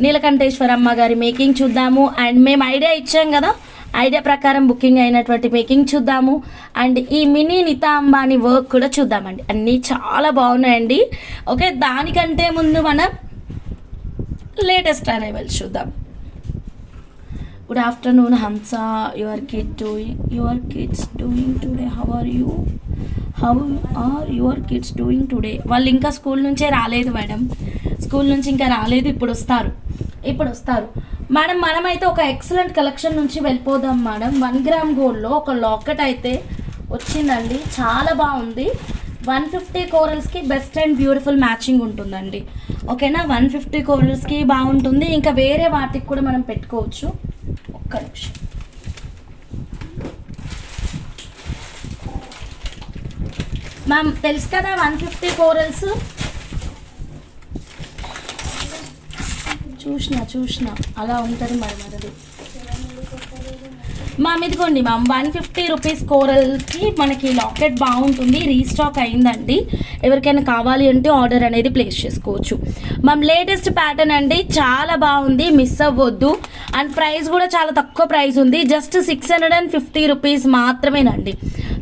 నీలకంఠేశ్వరమ్మ గారి మేకింగ్ చూద్దాము. అండ్ మేము ఐడియా ఇచ్చాం కదా, ఐడియా ప్రకారం బుకింగ్ అయినటువంటి మేకింగ్ చూద్దాము. అండ్ ఈ మినీ నీతా అంబానీ వర్క్ కూడా చూద్దామండి. అన్నీ చాలా బాగున్నాయండి. ఓకే, దానికంటే ముందు మనం లేటెస్ట్ అరైవల్స్ చూద్దాం. Good afternoon Hamsa, your kids doing today, how are your kids doing today. వాళ్ళు ఇంకా స్కూల్ నుంచే రాలేదు మేడం, స్కూల్ నుంచి ఇంకా రాలేదు, ఇప్పుడు వస్తారు మేడం. మనమైతే ఒక ఎక్సలెంట్ కలెక్షన్ నుంచి వెళ్ళిపోదాం మేడం. 1 గ్రామ్ గోల్డ్లో ఒక లాకెట్ అయితే వచ్చిందండి, చాలా బాగుంది. 150 కోరల్స్కి బెస్ట్ అండ్ బ్యూటిఫుల్ మ్యాచింగ్ ఉంటుందండి. ఓకేనా, 150 కోరల్స్కి బాగుంటుంది. ఇంకా వేరే వాటికి కూడా మనం పెట్టుకోవచ్చు. ఒక్క నిమిషం, మ్యామ్ తెలుసు కదా 150 కోరల్స్ చూసిన అలా ఉంటుంది మరి అది. మ్యామ్ ఇదిగోండి మ్యామ్, 150 రూపీస్ కోరల్కి మనకి లాకెట్ బాగుంటుంది, రీస్టాక్ అయిందండి. ఎవరికైనా కావాలి అంటే ఆర్డర్ అనేది ప్లేస్ చేసుకోవచ్చు. మ్యామ్ లేటెస్ట్ ప్యాటర్న్ అండి, చాలా బాగుంది, మిస్ అవ్వద్దు. అండ్ ప్రైస్ కూడా చాలా తక్కువ ప్రైస్ ఉంది, జస్ట్ 650 రూపీస్ మాత్రమేనండి.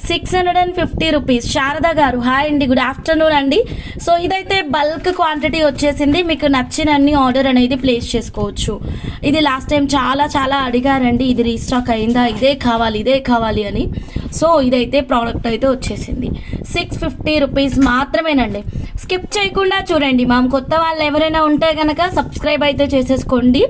650 రూపీస్. శారద గారు హాయ్ అండి, గుడ్ ఆఫ్టర్నూన్ అండి. సో ఇదైతే బల్క్ క్వాంటిటీ వచ్చేసింది, మీకు నచ్చినన్ని ఆర్డర్ అనేది ప్లేస్ చేసుకోవచ్చు. ఇది లాస్ట్ టైం చాలా అడిగారండి, ఇది రీస్టాక్ అయిందా, ఇదే కావాలి అని. సో ఇదైతే ప్రోడక్ట్ అయితే వచ్చేసింది. 650 రూపీస్ మాత్రమేనండి. స్కిప్ చేయకుండా చూడండి మ్యామ్. కొత్త వాళ్ళు ఎవరైనా ఉంటే కనుక సబ్స్క్రైబ్ అయితే చేసేసుకోండి.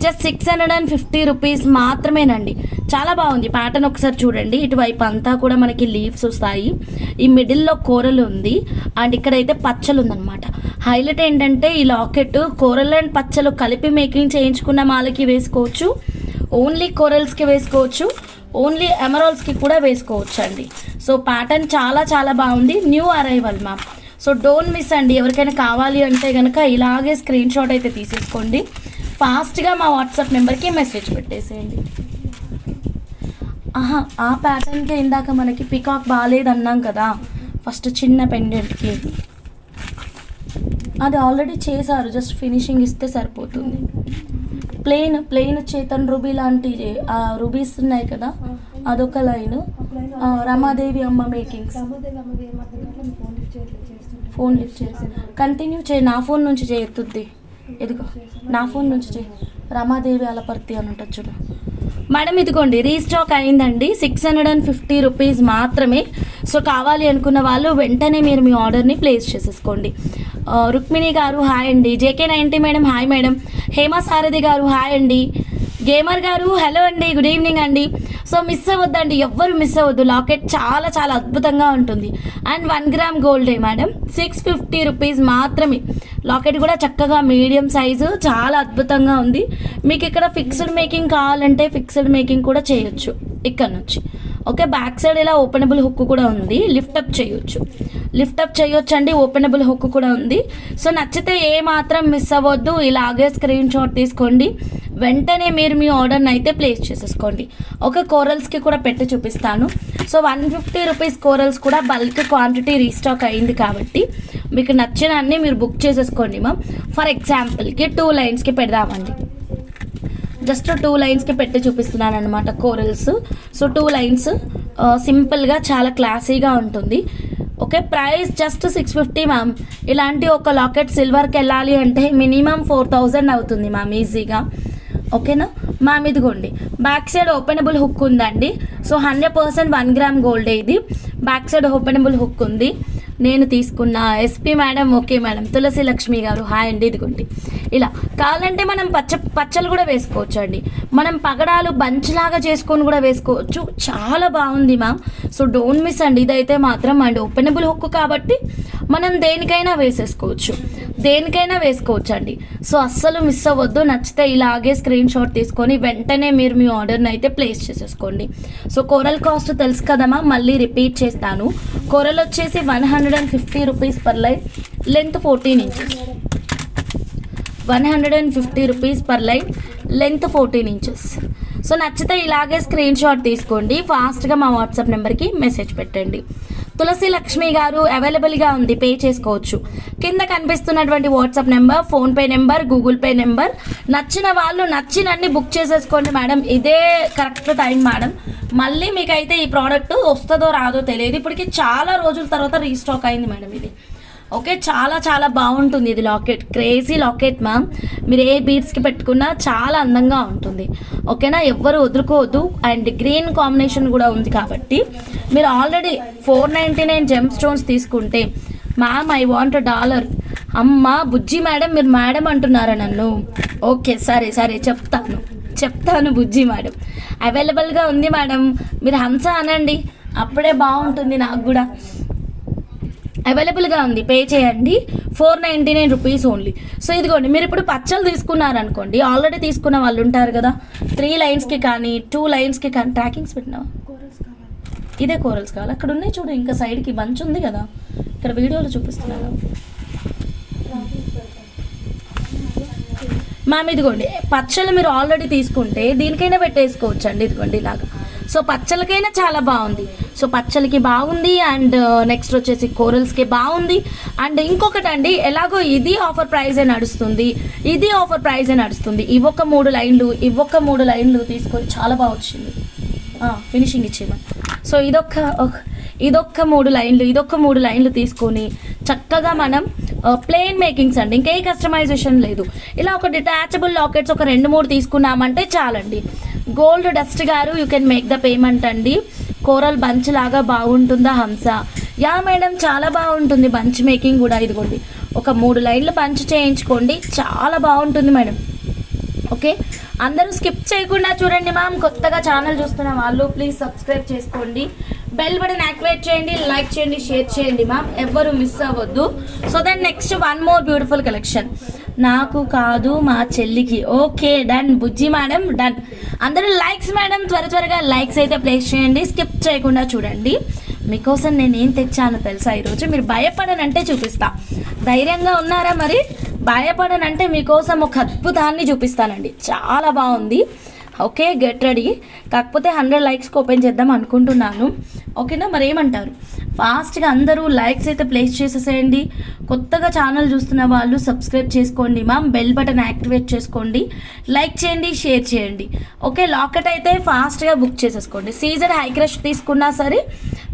జస్ట్ 650 రూపీస్ మాత్రమేనండి. చాలా బాగుంది ప్యాటర్న్, ఒకసారి చూడండి. ఇటువైపు అంతా కూడా మనకి లీవ్స్ వస్తాయి, ఈ మిడిల్లో కూరలు ఉంది, అండ్ ఇక్కడైతే పచ్చలు ఉందన్నమాట. హైలైట్ ఏంటంటే ఈ లాకెట్ కూరలు అండ్ పచ్చలు కలిపి మేకింగ్ చేయించుకున్న మాలకి వేసుకోవచ్చు, ఓన్లీ కోరల్స్కి వేసుకోవచ్చు, ఓన్లీ ఎమరాల్డ్స్కి కూడా వేసుకోవచ్చు అండి. సో ప్యాటర్న్ చాలా బాగుంది, new arrival ma'am. So don't miss అండి. ఎవరికైనా కావాలి అంటే కనుక ఇలాగే స్క్రీన్ షాట్ అయితే తీసేసుకోండి, ఫాస్ట్గా మా వాట్సాప్ నెంబర్కి మెసేజ్ పెట్టేసేయండి. ఆ ప్యాటర్న్కి ఇందాక మనకి పికాక్ బాగాలేదన్నాం కదా, ఫస్ట్ చిన్న పెండెంట్కి అది ఆల్రెడీ చేశారు, జస్ట్ ఫినిషింగ్ ఇస్తే సరిపోతుంది. ప్లెయిన్ చేతన్ రూబీ లాంటి రూబీస్ ఉన్నాయి కదా, అదొక లైన్. రమాదేవి అమ్మ మేకింగ్స్, ఫోన్ లిఫ్ట్ చేసి కంటిన్యూ చేయి, నా ఫోన్ నుంచి చేయొద్ది, ఇదిగో నా ఫోన్ నుంచి చేయి. రమాదేవి అలపర్తి అని ఉంటుంది చూడు మేడం. ఇదిగోండి రీస్టాక్ అయిందండి, 650 రూపీస్ మాత్రమే. సో కావాలి అనుకున్న వాళ్ళు వెంటనే మీరు మీ ఆర్డర్ని ప్లేస్ చేసేసుకోండి. రుక్మిణి గారు హాయ్ అండి. JK90 madam hi madam. Hema Sarathi గారు హాయ్ అండి. గేమర్ గారు హలో అండి, గుడ్ ఈవినింగ్ అండి. సో మిస్ అవ్వద్దండి, ఎవ్వరు మిస్ అవ్వద్దు. లాకెట్ చాలా అద్భుతంగా ఉంటుంది. అండ్ 1 గ్రామ్ గోల్డే మేడం, 650 రూపీస్ మాత్రమే. లాకెట్ కూడా చక్కగా మీడియం సైజు, చాలా అద్భుతంగా ఉంది. మీకు ఇక్కడ ఫిక్స్డ్ మేకింగ్ కావాలంటే ఫిక్స్డ్ మేకింగ్ కూడా చేయొచ్చు ఇక్కడ నుంచి. ఓకే, బ్యాక్ సైడ్ ఇలా ఓపెనబుల్ హుక్ కూడా ఉంది, లిఫ్టప్ చేయొచ్చు అండి, ఓపెనబుల్ హుక్ కూడా ఉంది. సో నచ్చితే ఏ మాత్రం మిస్ అవ్వద్దు, ఇలాగే స్క్రీన్ షాట్ తీసుకోండి, వెంటనే మీరు మీ ఆర్డర్ని అయితే ప్లేస్ చేసేసుకోండి. ఒక కోరల్స్కి కూడా పెట్టి చూపిస్తాను. సో 150 రూపీస్ కోరల్స్ కూడా బల్క్ క్వాంటిటీ రీస్టాక్ అయింది కాబట్టి మీకు నచ్చిన అన్ని మీరు బుక్ చేసేసుకోండి మ్యామ్. ఫర్ ఎగ్జాంపుల్కి 2 లైన్స్కి పెడదామండి, జస్ట్ 2 లైన్స్కి పెట్టి చూపిస్తున్నాను అనమాట కోరల్స్. సో 2 లైన్స్ సింపుల్గా చాలా క్లాసీగా ఉంటుంది. Okay, price just 650 ma'am. ఇలాంటి ఒక లాకెట్ సిల్వర్కి వెళ్ళాలి అంటే మినిమం 4000 అవుతుంది మ్యామ్ ఈజీగా. ఓకేనా మ్యామ్. ఇదిగోండి బ్యాక్ సైడ్ ఓపెనబుల్ హుక్ ఉందండి. సో 100% 1 గ్రామ్ గోల్డే ఇది. బ్యాక్ సైడ్ ఓపెనబుల్ హుక్ ఉంది, నేను తీసుకున్న. SP madam okay madam. Tulasi Lakshmi గారు హాయ్ అండి. ఇదిగోండి ఇలా కావాలంటే మనం పచ్చలు కూడా వేసుకోవచ్చు అండి, మనం పగడాలు బంచ్లాగా చేసుకొని కూడా వేసుకోవచ్చు, చాలా బాగుంది మ్యామ్. సో డోంట్ మిస్ అండి, ఇదైతే మాత్రం. అండ్ ఓపెనబుల్ హుక్ కాబట్టి మనం దేనికైనా వేసుకోవచ్చు అండి. సో అస్సలు మిస్ అవ్వద్దు. నచ్చితే ఇలాగే స్క్రీన్ షాట్ తీసుకొని వెంటనే మీరు మీ ఆర్డర్ని అయితే ప్లేస్ చేసేసుకోండి. సో కోరల్ కాస్ట్ తెలుసు కదమ్మా, మళ్ళీ రిపీట్ చేస్తాను. కోరల్ వచ్చేసి 150 rupees per line, length 14 inches. 150 rupees per line, length 14 inches. So నచ్చితే ఇలాగే స్క్రీన్ షాట్ తీసుకోండి, ఫాస్ట్గా మా వాట్సాప్ నెంబర్కి మెసేజ్ పెట్టండి. తులసి లక్ష్మి గారు అవైలబుల్గా ఉంది, పే చేసుకోవచ్చు. కింద కనిపిస్తున్నటువంటి WhatsApp number, PhonePe number, Google pay number, నచ్చిన వాళ్ళు నచ్చినన్ని బుక్ చేసేసుకోండి మేడం. ఇదే కరెక్ట్ టైం మేడం. మళ్ళీ మీకైతే ఈ ప్రోడక్ట్ వస్తుందో రాదో తెలియదు. ఇప్పటికి చాలా రోజుల తర్వాత రీస్టాక్ అయింది మేడం ఇది. ఓకే, చాలా చాలా బాగుంటుంది ఇది లాకెట్, క్రేజీ లాకెట్ మ్యామ్. మీరు ఏ బీడ్స్కి పెట్టుకున్నా చాలా అందంగా ఉంటుంది. ఓకేనా, ఎవ్వరు వదులుకోవద్దు. అండ్ గ్రీన్ కాంబినేషన్ కూడా ఉంది కాబట్టి మీరు ఆల్రెడీ 499 జెమ్ స్టోన్స్ తీసుకుంటే మ్యామ్ ఐ వాంట్ $1. అమ్మ బుజ్జి మేడం, మీరు మేడం అంటున్నారా నన్ను? ఓకే సరే సరే చెప్తాను బుజ్జి మేడం. అవైలబుల్గా ఉంది మేడం. మీరు హంస అనండి, అప్పుడే బాగుంటుంది నాకు కూడా. అవైలబుల్గా ఉంది, పే చేయండి. 499 రూపీస్ ఓన్లీ. సో ఇదిగోండి, మీరు ఇప్పుడు పచ్చలు తీసుకున్నారనుకోండి, ఆల్రెడీ తీసుకున్న వాళ్ళు ఉంటారు కదా, 3 లైన్స్కి కానీ 2 లైన్స్కి కానీ ట్రాకింగ్స్ పెట్టినావా? ఇదే కోరల్స్ కావాలి. అక్కడ ఉన్నాయి చూడు, ఇంకా సైడ్కి బంచ్ ఉంది కదా, ఇక్కడ వీడియోలో చూపిస్తున్నాను మ్యామ్. ఇదిగోండి పచ్చలు మీరు ఆల్రెడీ తీసుకుంటే దీనికైనా పెట్టేసుకోవచ్చు అండి. ఇదిగోండి ఇలాగా. సో పచ్చలకైనా చాలా బాగుంది. సో పచ్చలకి బాగుంది, అండ్ నెక్స్ట్ వచ్చేసి కోరల్స్కి బాగుంది. అండ్ ఇంకొకటి అండి, ఎలాగో ఇది ఆఫర్ ప్రైజే నడుస్తుంది, ఇది ఆఫర్ ప్రైజే నడుస్తుంది. ఇవొక 3 లైన్లు తీసుకొని చాలా బాగా వచ్చింది, ఫినిషింగ్ ఇచ్చేయమని. సో ఇదొక్క 3 లైన్లు తీసుకొని చక్కగా మనం ప్లెయిన్ మేకింగ్స్ అండి, ఇంకే కస్టమైజేషన్ లేదు. ఇలా ఒక డిటాచబుల్ లాకెట్స్ ఒక 2-3 తీసుకున్నామంటే చాలండి. గోల్డ్ డస్ట్ గారు you can make the payment అండి. కోరల్ బంచ్ లాగా బాగుంటుందా హంస? యా మేడం, చాలా బాగుంటుంది బంచ్ మేకింగ్ కూడా. ఇదిగోండి ఒక 3 లైన్లు బంచ్ చేయించుకోండి, చాలా బాగుంటుంది మేడం. ఓకే, అందరూ స్కిప్ చేయకుండా చూడండి మ్యామ్. కొత్తగా ఛానల్ చూస్తున్న వాళ్ళు ప్లీజ్ సబ్స్క్రైబ్ చేసుకోండి, బెల్ బటన్ యాక్టివేట్ చేయండి, లైక్ చేయండి, షేర్ చేయండి మ్యామ్, ఎవ్వరు మిస్ అవ్వద్దు. So then next 1 more beautiful collection. నాకు కాదు మా చెల్లికి. ఓకే డన్ బుజ్జి మేడం, డన్. అందరూ లైక్స్ మేడం, త్వరగా లైక్స్ అయితే ప్లేస్ చేయండి, స్కిప్ చేయకుండా చూడండి. మీకోసం నేను ఏం తెచ్చానో తెలుసా ఈరోజు? మీరు భయపడనంటే చూపిస్తా. ధైర్యంగా ఉన్నారా మరి? భయపడనంటే మీకోసం ఒక అద్భుతాన్ని చూపిస్తానండి, చాలా బాగుంది. Okay, get ready. కాకపోతే 100 లైక్స్కి ఓపెన్ చేద్దాం అనుకుంటున్నాను. ఓకేనా, మరి ఏమంటారు? ఫాస్ట్గా అందరూ లైక్స్ అయితే ప్లేస్ చేసేసేయండి. కొత్తగా ఛానల్ చూస్తున్న వాళ్ళు సబ్స్క్రైబ్ చేసుకోండి మ్యామ్, బెల్ బటన్ యాక్టివేట్ చేసుకోండి, లైక్ చేయండి, షేర్ చేయండి. ఓకే, లాకెట్ అయితే ఫాస్ట్గా బుక్ చేసేసుకోండి. సీజర్ హై క్రష్ తీసుకున్నా సరే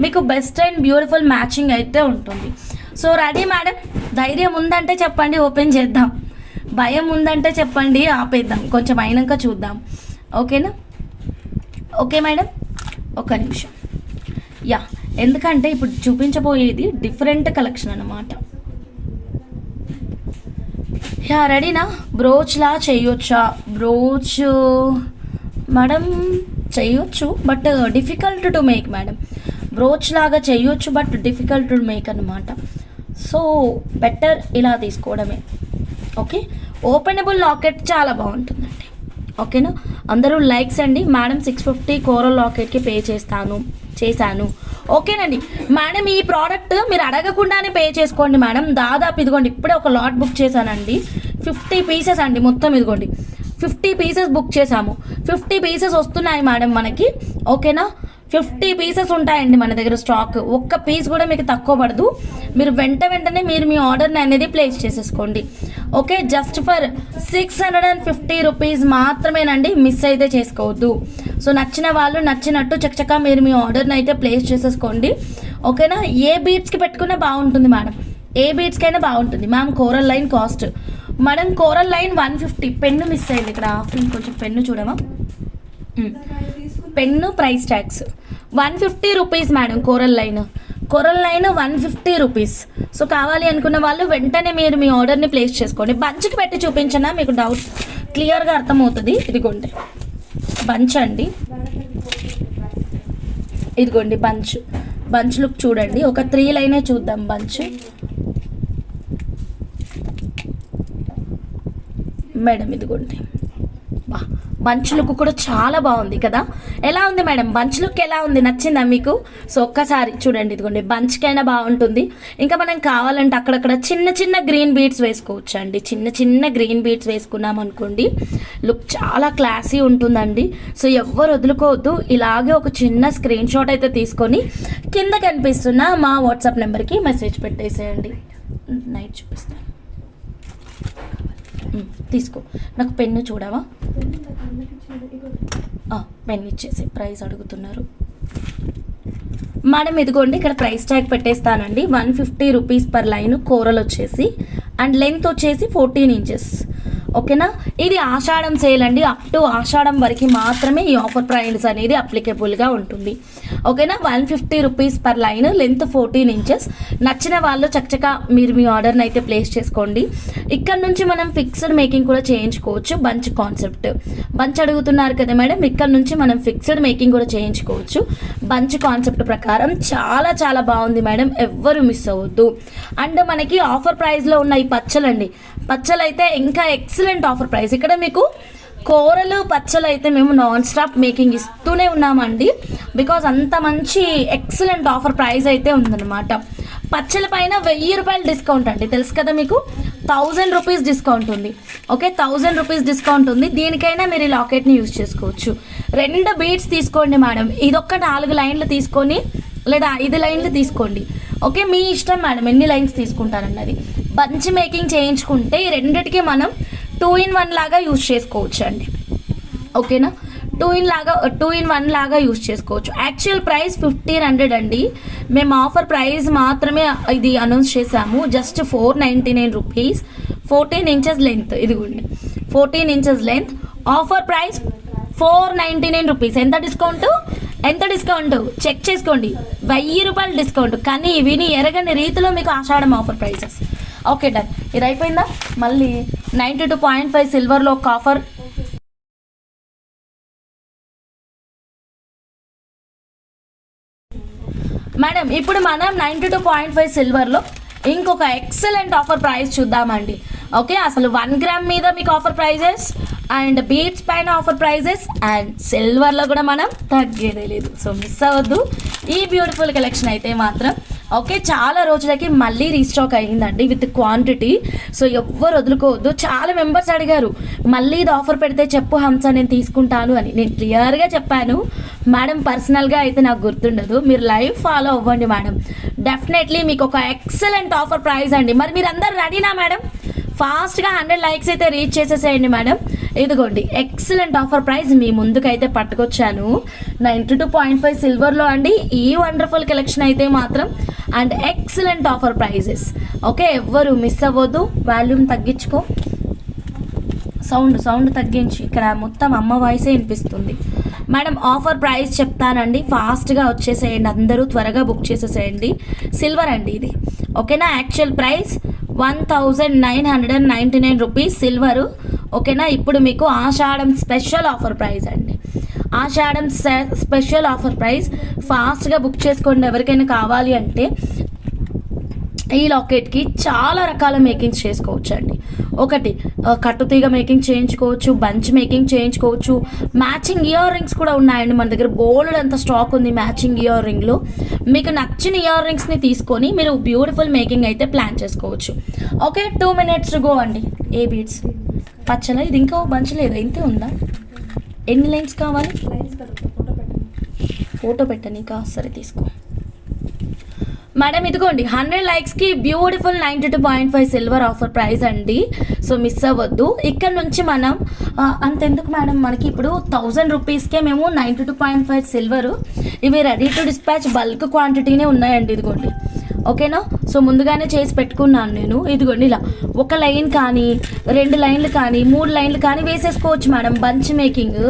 మీకు బెస్ట్ అండ్ బ్యూటిఫుల్ మ్యాచింగ్ అయితే ఉంటుంది. So ready madam? ధైర్యం ఉందంటే చెప్పండి, ఓపెన్ చేద్దాం. భయం ఉందంటే చెప్పండి, ఆపేద్దాం, కొంచెం అయినాక చూద్దాం. ఓకేనా? ఓకే మేడం, ఒక నిమిషం. యా, ఎందుకంటే ఇప్పుడు చూపించబోయేది డిఫరెంట్ కలెక్షన్ అన్నమాట. యా, రెడీనా? బ్రోచ్లా చేయొచ్చా? బ్రోచ్ మేడం చేయొచ్చు, but difficult to make madam. Brooch లాగా చేయొచ్చు, బట్ డిఫికల్ట్ టు మేక్ అన్నమాట. సో బెటర్ ఇలా తీసుకోవడమే. ఓకే, ఓపెనబుల్ లాకెట్ చాలా బాగుంటుందండి. ఓకేనా, అందరూ లైక్స్ అండి. మేడం 650 కోరల్ లాకెట్కి పే చేశాను. ఓకేనండి మేడం, ఈ ప్రోడక్ట్ మీరు అడగకుండానే పే చేసుకోండి మేడం. దాదాపు ఇదిగోండి ఇప్పుడే ఒక లాట్ బుక్ చేశానండి, 50 పీసెస్ అండి మొత్తం. ఇదిగోండి 50 పీసెస్ బుక్ చేశాము, 50 పీసెస్ వస్తున్నాయి మేడం మనకి. ఓకేనా, 50 పీసెస్ ఉంటాయండి మన దగ్గర స్టాక్. ఒక్క పీస్ కూడా మీకు తక్కువ పడదు. మీరు వెంటనే మీరు మీ ఆర్డర్ని అనేది ప్లేస్ చేసేసుకోండి. ఓకే, జస్ట్ ఫర్ 650 రూపీస్ మాత్రమేనండి, మిస్ అయితే చేసుకోవద్దు. సో నచ్చిన వాళ్ళు నచ్చినట్టు చక్కగా మీరు మీ ఆర్డర్ని అయితే ప్లేస్ చేసేసుకోండి. ఓకేనా, ఏ బీట్స్కి పెట్టుకున్నా బాగుంటుంది మేడం, ఏ బీట్స్కైనా బాగుంటుంది ma'am. Coral line cost madam, coral line 150. Pen miss అయింది ఇక్కడ, ఆఫ్రింగ్ కొంచెం పెన్ను చూడమా? Pen price tax 150 rupees madam. Coral line 150 rupees. So కావాలి అనుకున్న వాళ్ళు వెంటనే మీరు మీ ఆర్డర్ని ప్లేస్ చేసుకోండి. బంచ్కి పెట్టి చూపించినా మీకు డౌట్ క్లియర్గా అర్థమవుతుంది. ఇదిగోండి బంచ్ అండి, ఇదిగోండి బంచ్ లుక్ చూడండి. ఒక 3 లైనే చూద్దాం బంచ్ మేడం. ఇదిగోండి బంచ్ లుక్ కూడా చాలా బాగుంది కదా. ఎలా ఉంది మేడం బంచ్ లుక్, ఎలా ఉంది, నచ్చిందా మీకు? సో ఒక్కసారి చూడండి, ఇదిగోండి బంచ్కైనా బాగుంటుంది. ఇంకా మనం కావాలంటే అక్కడక్కడ చిన్న చిన్న గ్రీన్ బీడ్స్ వేసుకోవచ్చు అండి. చిన్న చిన్న గ్రీన్ బీడ్స్ వేసుకున్నాం అనుకోండి, లుక్ చాలా క్లాసీ ఉంటుందండి. సో ఎవ్వరు వదులుకోవద్దు. ఇలాగే ఒక చిన్న స్క్రీన్ షాట్ అయితే తీసుకొని కింద కనిపిస్తున్న మా వాట్సాప్ నెంబర్కి మెసేజ్ పెట్టేసేయండి. నైట్ చూపిస్తాను, తీసుకో. నాకు పెన్ను చూడవా? పెన్ ఇచ్చేసి ప్రైస్ అడుగుతున్నారు మేడం. ఇదిగోండి ఇక్కడ ప్రైస్ ట్యాగ్ పెట్టేస్తానండి. 150 రూపీస్ పర్ లైన్, కూరలు వచ్చేసి అండ్ లెంత్ వచ్చేసి 14 ఇంచెస్. ఓకేనా. ఇది ఆషాఢం సేల్ అండి. అప్ టు ఆషాఢం వరకు మాత్రమే ఈ ఆఫర్ ప్రైస్ అనేది అప్లికేబుల్గా ఉంటుంది. ఓకేనా. 150 rupees per line, length 14 inches. నచ్చిన వాళ్ళు చక్కగా మీరు మీ ఆర్డర్ని అయితే ప్లేస్ చేసుకోండి. ఇక్కడ నుంచి మనం ఫిక్స్డ్ మేకింగ్ కూడా చేయించుకోవచ్చు. బంచ్ కాన్సెప్ట్, బంచ్ అడుగుతున్నారు కదా మేడం, ఇక్కడ నుంచి మనం ఫిక్స్డ్ మేకింగ్ కూడా చేయించుకోవచ్చు. బంచ్ కాన్సెప్ట్ ప్రకారం చాలా చాలా బాగుంది మేడం, ఎవ్వరు మిస్ అవ్వద్దు. అండ్ మనకి ఆఫర్ ప్రైస్లో ఉన్న ఈ పచ్చలండి, పచ్చలు అయితే ఇంకా ఎక్సలెంట్ ఆఫర్ ప్రైస్. ఇక్కడ మీకు కూరలు పచ్చలు అయితే మేము నాన్ స్టాప్ మేకింగ్ ఇస్తూనే ఉన్నామండి. బికాజ్ అంత మంచి ఎక్సలెంట్ ఆఫర్ ప్రైస్ అయితే ఉందన్నమాట. పచ్చల పైన 1000 రూపాయలు డిస్కౌంట్ అండి, తెలుసు కదా మీకు. 1000 రూపీస్ డిస్కౌంట్ ఉంది. ఓకే, 1000 రూపీస్ డిస్కౌంట్ ఉంది. దీనికైనా మీరు ఈ లాకెట్ని యూజ్ చేసుకోవచ్చు. 2 బీడ్స్ తీసుకోండి మేడం. ఇదొక్క 4 లైన్లు తీసుకొని లేదా 5 లైన్లు తీసుకోండి. ఓకే, మీ ఇష్టం మేడం ఎన్ని లైన్స్ తీసుకుంటారన్నది. బంచ్ మేకింగ్ చేయించుకుంటే ఈ రెండిటికి మనం 2 in 1 లాగా యూజ్ చేసుకోవచ్చు అండి. ఓకేనా, 2 in 1 లాగా యూజ్ చేసుకోవచ్చు. యాక్చువల్ ప్రైస్ 1500 అండి. మేము ఆఫర్ ప్రైస్ మాత్రమే ఇది అనౌన్స్ చేసాము. Just 499 rupees, 14 inches length. ఇదిగోండి 14 inches length. Offer price 499 rupees. ఎంత డిస్కౌంట్, ఎంత డిస్కౌంట్ చెక్ చేసుకోండి. 1000 రూపాయలు డిస్కౌంట్. కానీ విని ఎరగని రీతిలో మీకు ఆషాఢం ఆఫర్ ప్రైసెస్. Okay done. ఇది అయిపోయిందా? మళ్ళీ 92.5 సిల్వర్లో ఒక ఆఫర్. మేడం ఇప్పుడు మనం 92.5 సిల్వర్లో ఇంకొక ఎక్సలెంట్ ఆఫర్ ప్రైస్ చూద్దామండి. ఓకే, అసలు 1 గ్రామ్ మీద మీకు ఆఫర్ ప్రైజెస్ అండ్ బీట్స్ పైన ఆఫర్ ప్రైజెస్ అండ్ సిల్వర్లో కూడా మనం తగ్గేదే లేదు. సో మిస్ అవ్వద్దు ఈ బ్యూటిఫుల్ కలెక్షన్ అయితే మాత్రం. ఓకే, చాలా రోజులకి మళ్ళీ రీస్టాక్ అయ్యిందండి విత్ క్వాంటిటీ. సో ఎవ్వరు వదులుకోవద్దు. చాలా మెంబర్స్ అడిగారు మళ్ళీ ఇది ఆఫర్ పెడితే చెప్పు హంస, నేను తీసుకుంటాను అని. నేను క్లియర్గా చెప్పాను మేడం, పర్సనల్గా అయితే నాకు గుర్తుండదు. మీరు లైవ్ ఫాలో అవ్వండి మేడం. డెఫినెట్లీ మీకు ఒక ఎక్సలెంట్ ఆఫర్ ప్రైస్ అండి. మరి మీరు అందరు రెడీనా మేడం? ఫాస్ట్గా 100 లైక్స్ అయితే రీచ్ చేసేసేయండి మేడం. ఇదిగోండి ఎక్సలెంట్ ఆఫర్ ప్రైస్ మీ ముందుకైతే పట్టుకొచ్చాను. 92.5 సిల్వర్లో అండి ఈ వండర్ఫుల్ కలెక్షన్ అయితే మాత్రం and excellent offer prices. Okay, ఎవ్వరు మిస్ అవ్వద్దు. వాల్యూమ్ తగ్గించుకో, సౌండ్ తగ్గించి, ఇక్కడ మొత్తం అమ్మ వాయిసే వినిపిస్తుంది మేడం. ఆఫర్ ప్రైస్ చెప్తానండి, ఫాస్ట్గా వచ్చేసేయండి. అందరూ త్వరగా బుక్ చేసేసేయండి. సిల్వర్ అండి ఇది. ఓకేనా, యాక్చువల్ ప్రైస్ 1999 రూపీస్ సిల్వరు. ఓకేనా, ఇప్పుడు మీకు ఆషాఢం స్పెషల్ ఆఫర్ ప్రైస్ అండి. ఆషాఢం స్పెషల్ ఆఫర్ ప్రైస్. ఫాస్ట్గా బుక్ చేసుకోండి ఎవరికైనా కావాలి అంటే. ఈ లాకెట్కి చాలా రకాల మేకింగ్స్ చేసుకోవచ్చు అండి. ఒకటి కట్టుతీగ మేకింగ్ చేయించుకోవచ్చు, బంచ్ మేకింగ్ చేయించుకోవచ్చు. మ్యాచింగ్ ఇయర్ రింగ్స్ కూడా ఉన్నాయండి మన దగ్గర. బోల్డ్ అంత స్టాక్ ఉంది మ్యాచింగ్ ఇయర్ రింగ్లో. మీకు నచ్చిన ఇయర్ రింగ్స్ని తీసుకొని మీరు బ్యూటిఫుల్ మేకింగ్ అయితే ప్లాన్ చేసుకోవచ్చు. ఓకే, 2 minutes టు గో అండి. ఏ బీడ్స్ పచ్చల, ఇది ఇంకా బంచ్ లేదా, ఇంతే ఉందా? ఎన్ని లైన్స్ కావాలి? ఫోటో పెట్టనీకా? సరే తీసుకో మేడం. ఇదిగోండి 100 లైక్స్కి బ్యూటిఫుల్ 92.5 సిల్వర్ ఆఫర్ ప్రైస్ అండి. సో మిస్ అవ్వద్దు. ఇక్కడ నుంచి మనం అంతెందుకు మేడం, మనకి ఇప్పుడు 1000 రూపీస్కే మేము 92.5 సిల్వరు. ఇవి రెడీ టు డిస్పాచ్ బల్క్ క్వాంటిటీనే ఉన్నాయండి. ఇదిగోండి ఓకేనా. సో ముందుగానే చేసి పెట్టుకున్నాను నేను. ఇదిగోండి ఇలా 1 లైన్ కానీ 2 లైన్లు కానీ 3 లైన్లు కానీ వేసేసుకోవచ్చు మేడం. బంచ్ మేకింగ్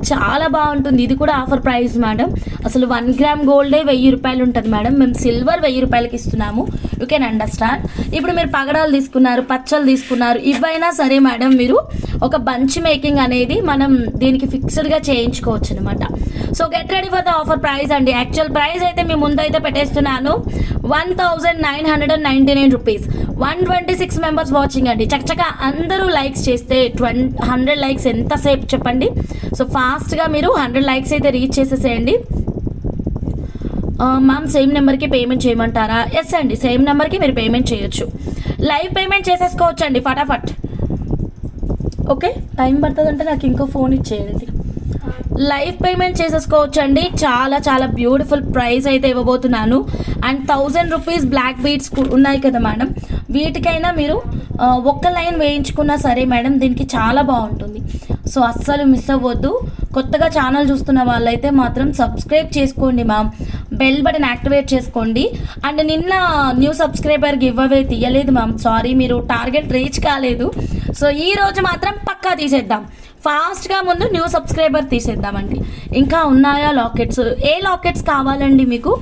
చాలా బాగుంటుంది. ఇది కూడా ఆఫర్ ప్రైస్ మేడం. అసలు 1 గ్రామ్ గోల్డే 1000 రూపాయలు ఉంటుంది మేడం. మేము సిల్వర్ 1000 రూపాయలకి ఇస్తున్నాము. You can understand. ఇప్పుడు మీరు పగడాలు తీసుకున్నారు, పచ్చలు తీసుకున్నారు, ఇవైనా సరే మేడం మీరు ఒక బంచ్ మేకింగ్ అనేది మనం దీనికి ఫిక్స్డ్గా చేయించుకోవచ్చు అనమాట. So get ready for the offer price అండి. యాక్చువల్ ప్రైస్ అయితే మీ ముందు అయితే పెట్టేస్తున్నాను 1999 రూపీస్. 126 మెంబర్స్ వాచింగ్ అండి. చక్కగా అందరూ లైక్స్ చేస్తే 100 లైక్స్ ఎంతసేపు చెప్పండి. సో ఫాస్ట్గా మీరు 100 లైక్స్ అయితే రీచ్ చేసేసేయండి. మ్యామ్ సేమ్ నెంబర్కి పేమెంట్ చేయమంటారా? ఎస్ అండి, సేమ్ నెంబర్కి మీరు పేమెంట్ చేయొచ్చు. లైవ్ పేమెంట్ చేసేసుకోవచ్చు అండి ఫటాఫట్. ఓకే, టైం పడుతుంది అంటే నాకు ఇంకో ఫోన్ ఇచ్చేయండి. లైవ్ పేమెంట్ చేసేసుకోవచ్చు అండి. చాలా చాలా బ్యూటిఫుల్ ప్రైస్ అయితే ఇవ్వబోతున్నాను. అండ్ 1000 రూపీస్ బ్లాక్ బీడ్స్ ఉన్నాయి కదా మేడం, వీటికైనా మీరు ఒక్క లైన్ వేయించుకున్నా సరే మేడం దీనికి చాలా బాగుంటుంది. సో అస్సలు మిస్ అవ్వద్దు. కొత్తగా ఛానల్ చూస్తున్న వాళ్ళైతే మాత్రం సబ్స్క్రైబ్ చేసుకోండి మ్యామ్, బెల్ బటన్ యాక్టివేట్ చేసుకోండి. అండ్ నిన్న న్యూ సబ్స్క్రైబర్ గివ్ అవే తీయలేదు మ్యామ్, సారీ, మీరు టార్గెట్ రీచ్ కాలేదు. సో ఈ రోజు మాత్రం పక్కా తీసేద్దాం, ఫాస్ట్గా ముందు న్యూ సబ్స్క్రైబర్ తీసేద్దామండి. ఇంకా ఉన్నాయా లాకెట్స్? ఏ లాకెట్స్ కావాలండి మీకు?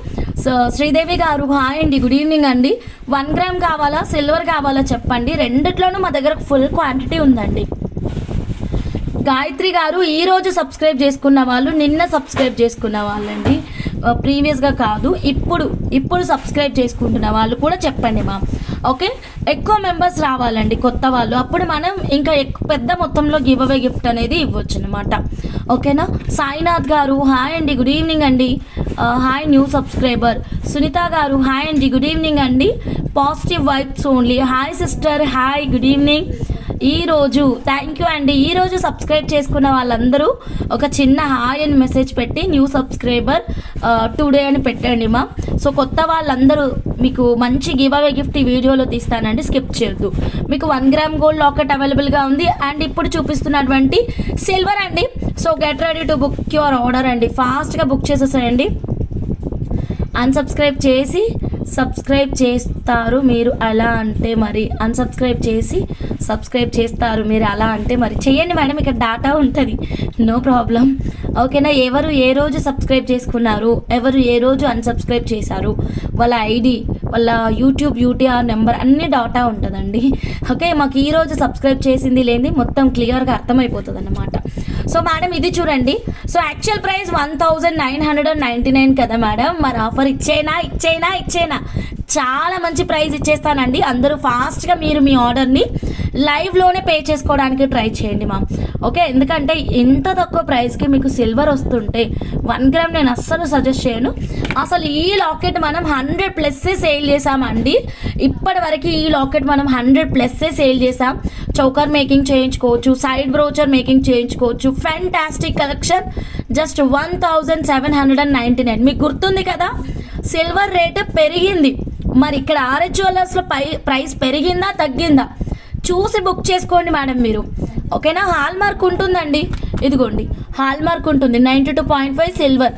సో శ్రీదేవి గారు హాయ్ అండి, గుడ్ ఈవినింగ్ అండి. 1 గ్రామ్ కావాలా, సిల్వర్ కావాలా చెప్పండి, రెండిట్లోనూ మా దగ్గర ఫుల్ క్వాంటిటీ ఉందండి. గాయత్రి గారు ఈరోజు సబ్స్క్రైబ్ చేసుకున్న వాళ్ళు, నిన్న సబ్స్క్రైబ్ చేసుకున్న వాళ్ళండి, ప్రీవియస్గా కాదు, ఇప్పుడు సబ్స్క్రైబ్ చేసుకుంటున్న వాళ్ళు కూడా చెప్పండి మా. ఓకే, ఎక్కువ మెంబర్స్ రావాలండి కొత్త వాళ్ళు, అప్పుడు మనం ఇంకా పెద్ద మొత్తంలో గివ్ అవే గిఫ్ట్ అనేది ఇవ్వచ్చు అనమాట. ఓకేనా? సాయినాథ్ గారు హాయ్ అండి, గుడ్ ఈవినింగ్ అండి. Hi new subscriber. సునీత గారు హాయ్ అండి, గుడ్ ఈవినింగ్ అండి. Positive vibes only. Hi sister, hi, good evening. ఈరోజు థ్యాంక్ యూ అండి. ఈరోజు సబ్స్క్రైబ్ చేసుకున్న వాళ్ళందరూ ఒక చిన్న హాయ్ అని మెసేజ్ పెట్టి న్యూ సబ్స్క్రైబర్ టుడే అని పెట్టండి మా. సో కొత్త వాళ్ళందరూ మీకు మంచి గివ్ అవే గిఫ్ట్ ఈ వీడియోలో తీస్తానండి, స్కిప్ చేయొద్దు. మీకు 1 గ్రామ్ గోల్డ్ లాకెట్ అవైలబుల్గా ఉంది. అండ్ ఇప్పుడు చూపిస్తున్నటువంటి సిల్వర్ అండి. So get ready to book your order అండి, ఫాస్ట్గా బుక్ చేసేసేయండి. అన్సబ్స్క్రైబ్ చేసి సబ్స్క్రైబ్ చేస్తారు మీరు అలా అంటే మరి, అన్సబ్స్క్రైబ్ చేసి సబ్స్క్రైబ్ చేస్తారు మీరు అలా అంటే మరి చేయండి మేడం, ఇక్కడ డాటా ఉంటుంది, నో ప్రాబ్లం. ఓకేనా? ఎవరు ఏ రోజు సబ్స్క్రైబ్ చేసుకున్నారు, ఎవరు ఏ రోజు అన్సబ్స్క్రైబ్ చేశారు, వాళ్ళ ఐడి, వాళ్ళ యూట్యూబ్ నెంబర్ అన్ని డాటా ఉంటుందండి. ఓకే, మాకు ఈరోజు సబ్స్క్రైబ్ చేసింది లేని మొత్తం క్లియర్గా అర్థమైపోతుంది అన్నమాట. సో మేడం ఇది చూడండి. సో యాక్చువల్ ప్రైస్ 1999 కదా మేడం, మరి ఆఫర్ ఇచ్చేనా చాలా మంచి ప్రైస్ ఇచ్చేస్తానండి. అందరూ ఫాస్ట్గా మీరు మీ ఆర్డర్ని లైవ్లోనే పే చేసుకోవడానికి ట్రై చేయండి మ్యామ్. ఓకే, ఎందుకంటే ఇంత తక్కువ ప్రైస్కి మీకు సిల్వర్ వస్తుంటే 1 గ్రామ్ నేను అస్సలు సజెస్ట్ చేయను. అసలు ఈ లాకెట్ మనం 100+ సేల్ చేసామండి. ఇప్పటి వరకు ఈ లాకెట్ మనం 100+ సేల్ చేసాం. చౌకర్ మేకింగ్ చేయించుకోవచ్చు, సైడ్ బ్రోచర్ మేకింగ్ చేయించుకోవచ్చు. Fantastic collection, just 1799. మీకు గుర్తుంది కదా, సిల్వర్ రేట్ పెరిగింది, మరి ఇక్కడ ఆర్ఎస్ జ్యువెలర్స్లో ప్రైస్ పెరిగిందా తగ్గిందా చూసి బుక్ చేసుకోండి మేడం మీరు. ఓకేనా? హాల్ మార్క్ ఉంటుందండి, ఇదిగోండి హాల్ మార్క్ ఉంటుంది. 92.5 సిల్వర్,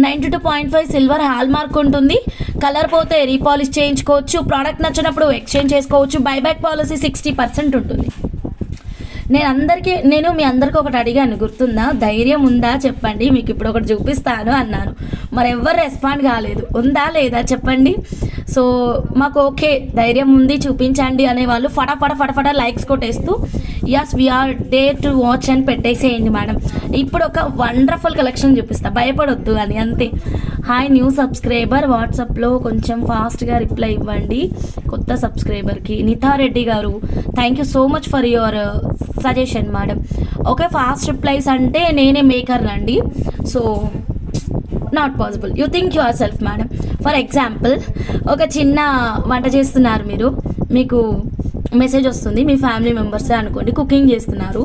92.5 సిల్వర్ హాల్ మార్క్ ఉంటుంది. కలర్ పోతే రీపాలిష్ చేయించుకోవచ్చు, ప్రోడక్ట్ నచ్చినప్పుడు ఎక్స్చేంజ్ చేసుకోవచ్చు. బైబ్యాక్ పాలసీ 60% ఉంటుంది. నేను మీ అందరికీ ఒకటి అడిగాను, గుర్తుందా? ధైర్యం ఉందా చెప్పండి, మీకు ఇప్పుడు ఒకటి చూపిస్తాను అన్నాను. మరి ఎవరు రెస్పాండ్ కాలేదు, ఉందా లేదా చెప్పండి. సో మాకు ఓకే ధైర్యం ఉంది చూపించండి అనేవాళ్ళు ఫటాఫట లైక్స్ కొట్టేస్తూ yes we're day to watch అని పెట్టేసేయండి మేడం. ఇప్పుడు ఒక వండర్ఫుల్ కలెక్షన్ చూపిస్తా, భయపడొద్దు అని, అంతే. హాయ్ న్యూ సబ్స్క్రైబర్, వాట్సాప్లో కొంచెం ఫాస్ట్గా రిప్లై ఇవ్వండి కొత్త సబ్స్క్రైబర్కి. నితారెడ్డి గారు thank you so much for your suggestion madam. Okay, fast replies అంటే నేనే మేకర్ అండి, so not possible. You think your self madam. For example, ఒక చిన్న వంట చేస్తున్నారు మీరు, మీకు మెసేజ్ వస్తుంది, మీ ఫ్యామిలీ మెంబర్సే అనుకోండి, కుకింగ్ చేస్తున్నారు.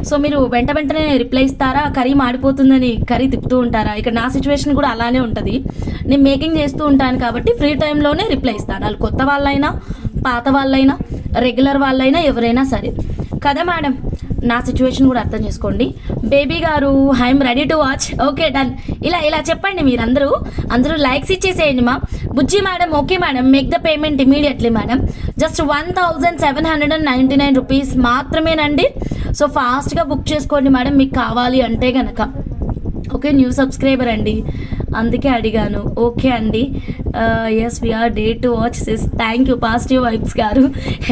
సో మీరు వెంటనే రిప్లై ఇస్తారా? కర్రీ మాడిపోతుందని కర్రీ తిప్పుతూ ఉంటారా? ఇక్కడ నా సిచ్యువేషన్ కూడా అలానే ఉంటుంది. నేను మేకింగ్ చేస్తూ ఉంటాను కాబట్టి ఫ్రీ టైంలోనే రిప్లై ఇస్తాను, వాళ్ళు కొత్త వాళ్ళైనా పాత వాళ్ళైనా రెగ్యులర్ వాళ్ళైనా ఎవరైనా సరే కదా మేడం. నా సిచ్యువేషన్ కూడా అర్థం చేసుకోండి. బేబీ గారు I'm ready to watch. Okay done. ఇలా చెప్పండి మీరు అందరూ లైక్స్ ఇచ్చేసేయండి మా. Bujji madam okay madam, make the payment immediately madam. Just 1799 rupees మాత్రమేనండి. సో ఫాస్ట్గా బుక్ చేసుకోండి మేడం మీకు కావాలి అంటే కనుక. ఓకే, న్యూ సబ్స్క్రైబర్ అండి అందుకే అడిగాను. ఓకే అండి, yes we are day to watch this. Thank you positive vibes గారు,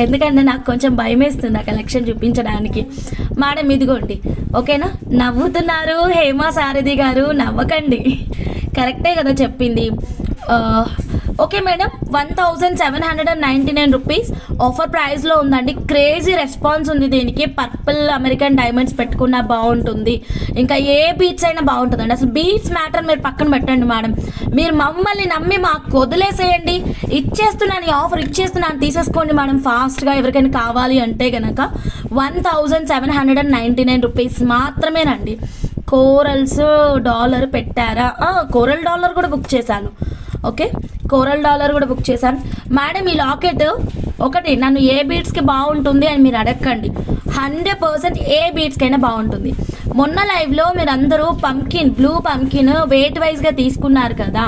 ఎందుకంటే నాకు కొంచెం భయం వేస్తుంది ఆ కలెక్షన్ చూపించడానికి. మేడం ఇదిగోండి, ఓకేనా? నవ్వుతున్నారు హేమా సారథి గారు, నవ్వకండి, కరెక్టే కదా చెప్పింది. ఓకే మేడం, 1799 రూపీస్ ఆఫర్ ప్రైస్లో ఉందండి. క్రేజీ రెస్పాన్స్ ఉంది దీనికి. పర్పుల్ అమెరికన్ డైమండ్స్ పెట్టుకున్నా బాగుంటుంది, ఇంకా ఏ బీట్స్ అయినా బాగుంటుందండి. అసలు బీట్స్ మ్యాటర్ మీరు పక్కన పెట్టండి మేడం, మీరు మమ్మల్ని నమ్మి మాకు వదిలేసేయండి. ఇచ్చేస్తున్నాను, ఈ ఆఫర్ ఇచ్చేస్తున్నాను, తీసేసుకోండి మేడం ఫాస్ట్గా. ఎవరికైనా కావాలి అంటే కనుక 1799 రూపీస్ మాత్రమేనండి. కోరల్స్ డాలర్ పెట్టారా? కోరల్ డాలర్ కూడా బుక్ చేశాను. ఓకే, కోరల్ డాలర్ కూడా బుక్ చేశాను మేడం. ఈ లాకెట్ ఒకటి నన్ను ఏ బీట్స్కి బాగుంటుంది అని మీరు అడగండి, 100% ఏ బీట్స్కైనా బాగుంటుంది. మొన్న లైవ్లో మీరు అందరూ బ్లూ పంకిన్ వెయిట్ వైజ్గా తీసుకున్నారు కదా,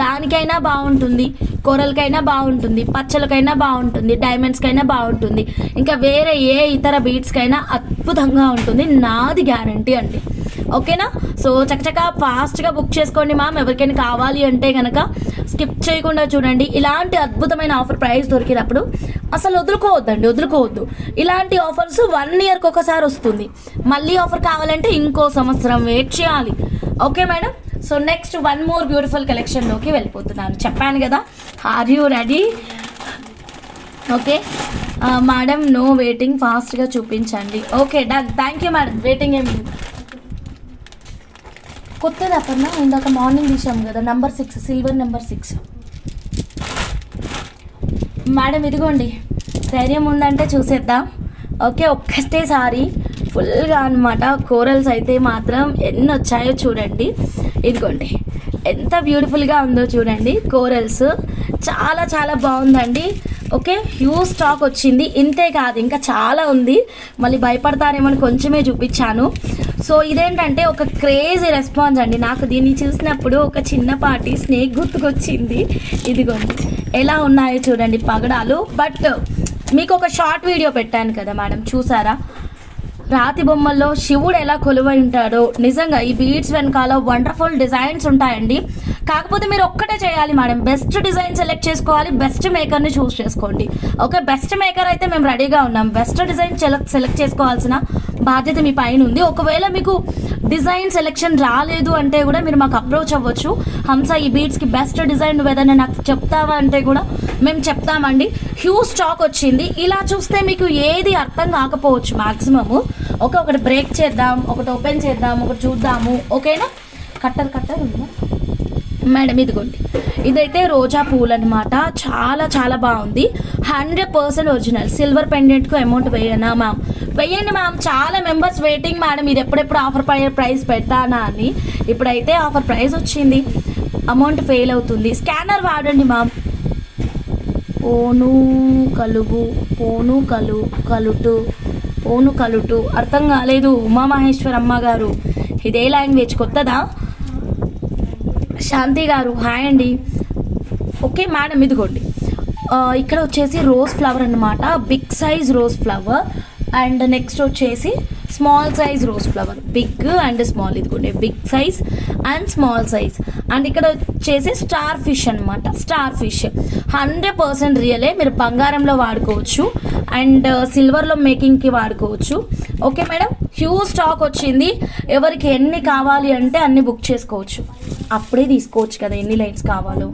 దానికైనా బాగుంటుంది, కొరల్కైనా బాగుంటుంది, పచ్చలకైనా బాగుంటుంది, డైమండ్స్కైనా బాగుంటుంది, ఇంకా వేరే ఏ ఇతర బీట్స్కైనా అద్భుతంగా ఉంటుంది, నాది గ్యారంటీ అండి. ఓకేనా? సో చక్కచక్క ఫాస్ట్గా బుక్ చేసుకోండి మ్యామ్. ఎవరికైనా కావాలి అంటే కనుక స్కిప్ చేయకుండా చూడండి. ఇలాంటి అద్భుతమైన ఆఫర్ ప్రైస్ దొరికినప్పుడు అసలు వదులుకోవద్దు. ఇలాంటి ఆఫర్స్ 1 ఇయర్కి ఒకసారి వస్తుంది. మళ్ళీ ఆఫర్ కావాలంటే ఇంకో సంవత్సరం వెయిట్ చేయాలి. Okay madam, so next 1 more beautiful కలెక్షన్లోకి వెళ్ళిపోతున్నాను. చెప్పాను కదా, are you ready? Okay madam, no waiting, ఫాస్ట్గా చూపించండి. Okay done, thank you madam. Waiting ఏమి కొత్తది అప్పన్నా, ఇందాక మార్నింగ్ తీసాం కదా, నెంబర్ 6, సిల్వర్ నెంబర్ 6 మేడం. ఇదిగోండి, ధైర్యం ఉందంటే చూసేద్దాం. ఓకే, ఒక్కటేసారి ఫుల్గా అనమాట. కోరల్స్ అయితే మాత్రం ఎన్ని వచ్చాయో చూడండి. ఇదిగోండి ఎంత బ్యూటిఫుల్గా ఉందో చూడండి. కోరల్స్ చాలా చాలా బాగుందండి. ఓకే, హ్యూజ్ స్టాక్ వచ్చింది. ఇంతే కాదు, ఇంకా చాలా ఉంది. మళ్ళీ భయపడతారేమని కొంచెమే చూపించాను. సో ఇదేంటంటే ఒక క్రేజీ రెస్పాన్స్ అండి. నాకు దీన్ని చూసినప్పుడు ఒక చిన్నపాటి స్నేక్ గుర్తుకొచ్చింది. ఇదిగోండి ఎలా ఉన్నాయో చూడండి పగడాలు. బట్ మీకు ఒక షార్ట్ వీడియో పెట్టాను కదా మేడం, చూసారా? రాతి బొమ్మల్లో శివుడు ఎలా కొలువై ఉంటాడో, నిజంగా ఈ బీడ్స్ వెనకాల వండర్ఫుల్ డిజైన్స్ ఉంటాయండి. కాకపోతే మీరు ఒక్కటే చేయాలి మేడం, బెస్ట్ డిజైన్ సెలెక్ట్ చేసుకోవాలి, బెస్ట్ మేకర్ని చూస్ చేసుకోండి. ఓకే, బెస్ట్ మేకర్ అయితే మేము రెడీగా ఉన్నాం. బెస్ట్ డిజైన్ సెలెక్ట్ చేసుకోవాల్సిన బాధ్యత మీ పైన ఉంది. ఒకవేళ మీకు డిజైన్ సెలెక్షన్ రాలేదు అంటే కూడా మీరు మాకు అప్రోచ్ అవ్వచ్చు. హంస, ఈ బీడ్స్కి బెస్ట్ డిజైన్ నువ్వు ఏదైనా నాకు చెప్తావా అంటే కూడా మేము చెప్తామండి. హ్యూజ్ స్టాక్ వచ్చింది. ఇలా చూస్తే మీకు ఏది అర్థం కాకపోవచ్చు మ్యాక్సిమము. ఓకే, ఒకటి బ్రేక్ చేద్దాం, ఒకటి ఓపెన్ చేద్దాం, ఒకటి చూద్దాము. ఓకేనా? కట్టర్ ఉందా మేడం? ఇదిగోండి, ఇదైతే రోజా పూలు అనమాట. చాలా చాలా బాగుంది. 100% ఒరిజినల్. సిల్వర్ పెండెంట్కు అమౌంట్ వేయనా మ్యామ్? వెయ్యండి మ్యామ్, చాలా మెంబర్స్ వెయిటింగ్ మేడం. ఇది ఎప్పుడెప్పుడు ఆఫర్ ప్రైస్ పెడతానా అని. ఇప్పుడైతే ఆఫర్ ప్రైస్ వచ్చింది, అమౌంట్ ఫెయిల్ అవుతుంది. స్కానర్ వాడండి మ్యామ్. పోను కలుటు అర్థం కాలేదు ఉమామహేశ్వరమ్మ గారు. ఇదే లాంగ్వేజ్ కొత్తదా? శాంతి గారు హాయ్ అండి. ఓకే మేడం, ఇదిగోండి ఇక్కడ వచ్చేసి రోజ్ ఫ్లవర్ అనమాట. Big size rose flower. And next వచ్చేసి small size rose flower. Big and small. ఇదిగోండి big size and small size. And ఇక్కడ వచ్చేసి స్టార్ ఫిష్ అనమాట. స్టార్ ఫిష్ 100% రియలే. మీరు బంగారంలో వాడుకోవచ్చు అండ్ సిల్వర్లో మేకింగ్కి వాడుకోవచ్చు. ఓకే మేడం, హ్యూజ్ స్టాక్ వచ్చింది. ఎవరికి ఎన్ని కావాలి అంటే అన్ని బుక్ చేసుకోవచ్చు. అప్పుడే తీసుకోవచ్చు కదా ఎన్ని లైన్స్ కావాలో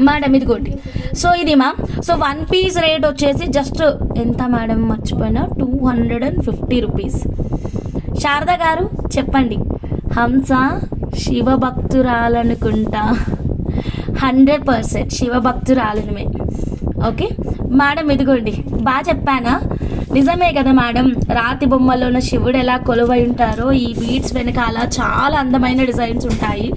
మేడం. ఇదిగోండి, సో ఇది మ్యామ్. సో 1 పీస్ రేట్ వచ్చేసి జస్ట్ ఎంత మేడం మర్చిపోయినా, 250 రూపీస్. శారద గారు చెప్పండి. హంస శివభక్తురాలనుకుంటా. 100% శివభక్తురాలనిమే. ఓకే మేడం, ఇదిగోండి బాగా చెప్పానా? నిజమే కదా మేడం. రాతి బొమ్మలో ఉన్న శివుడు ఎలా కొలువై ఉంటారో ఈ బీడ్స్ వెనకాల చాలా అందమైన డిజైన్స్ ఉంటాయి.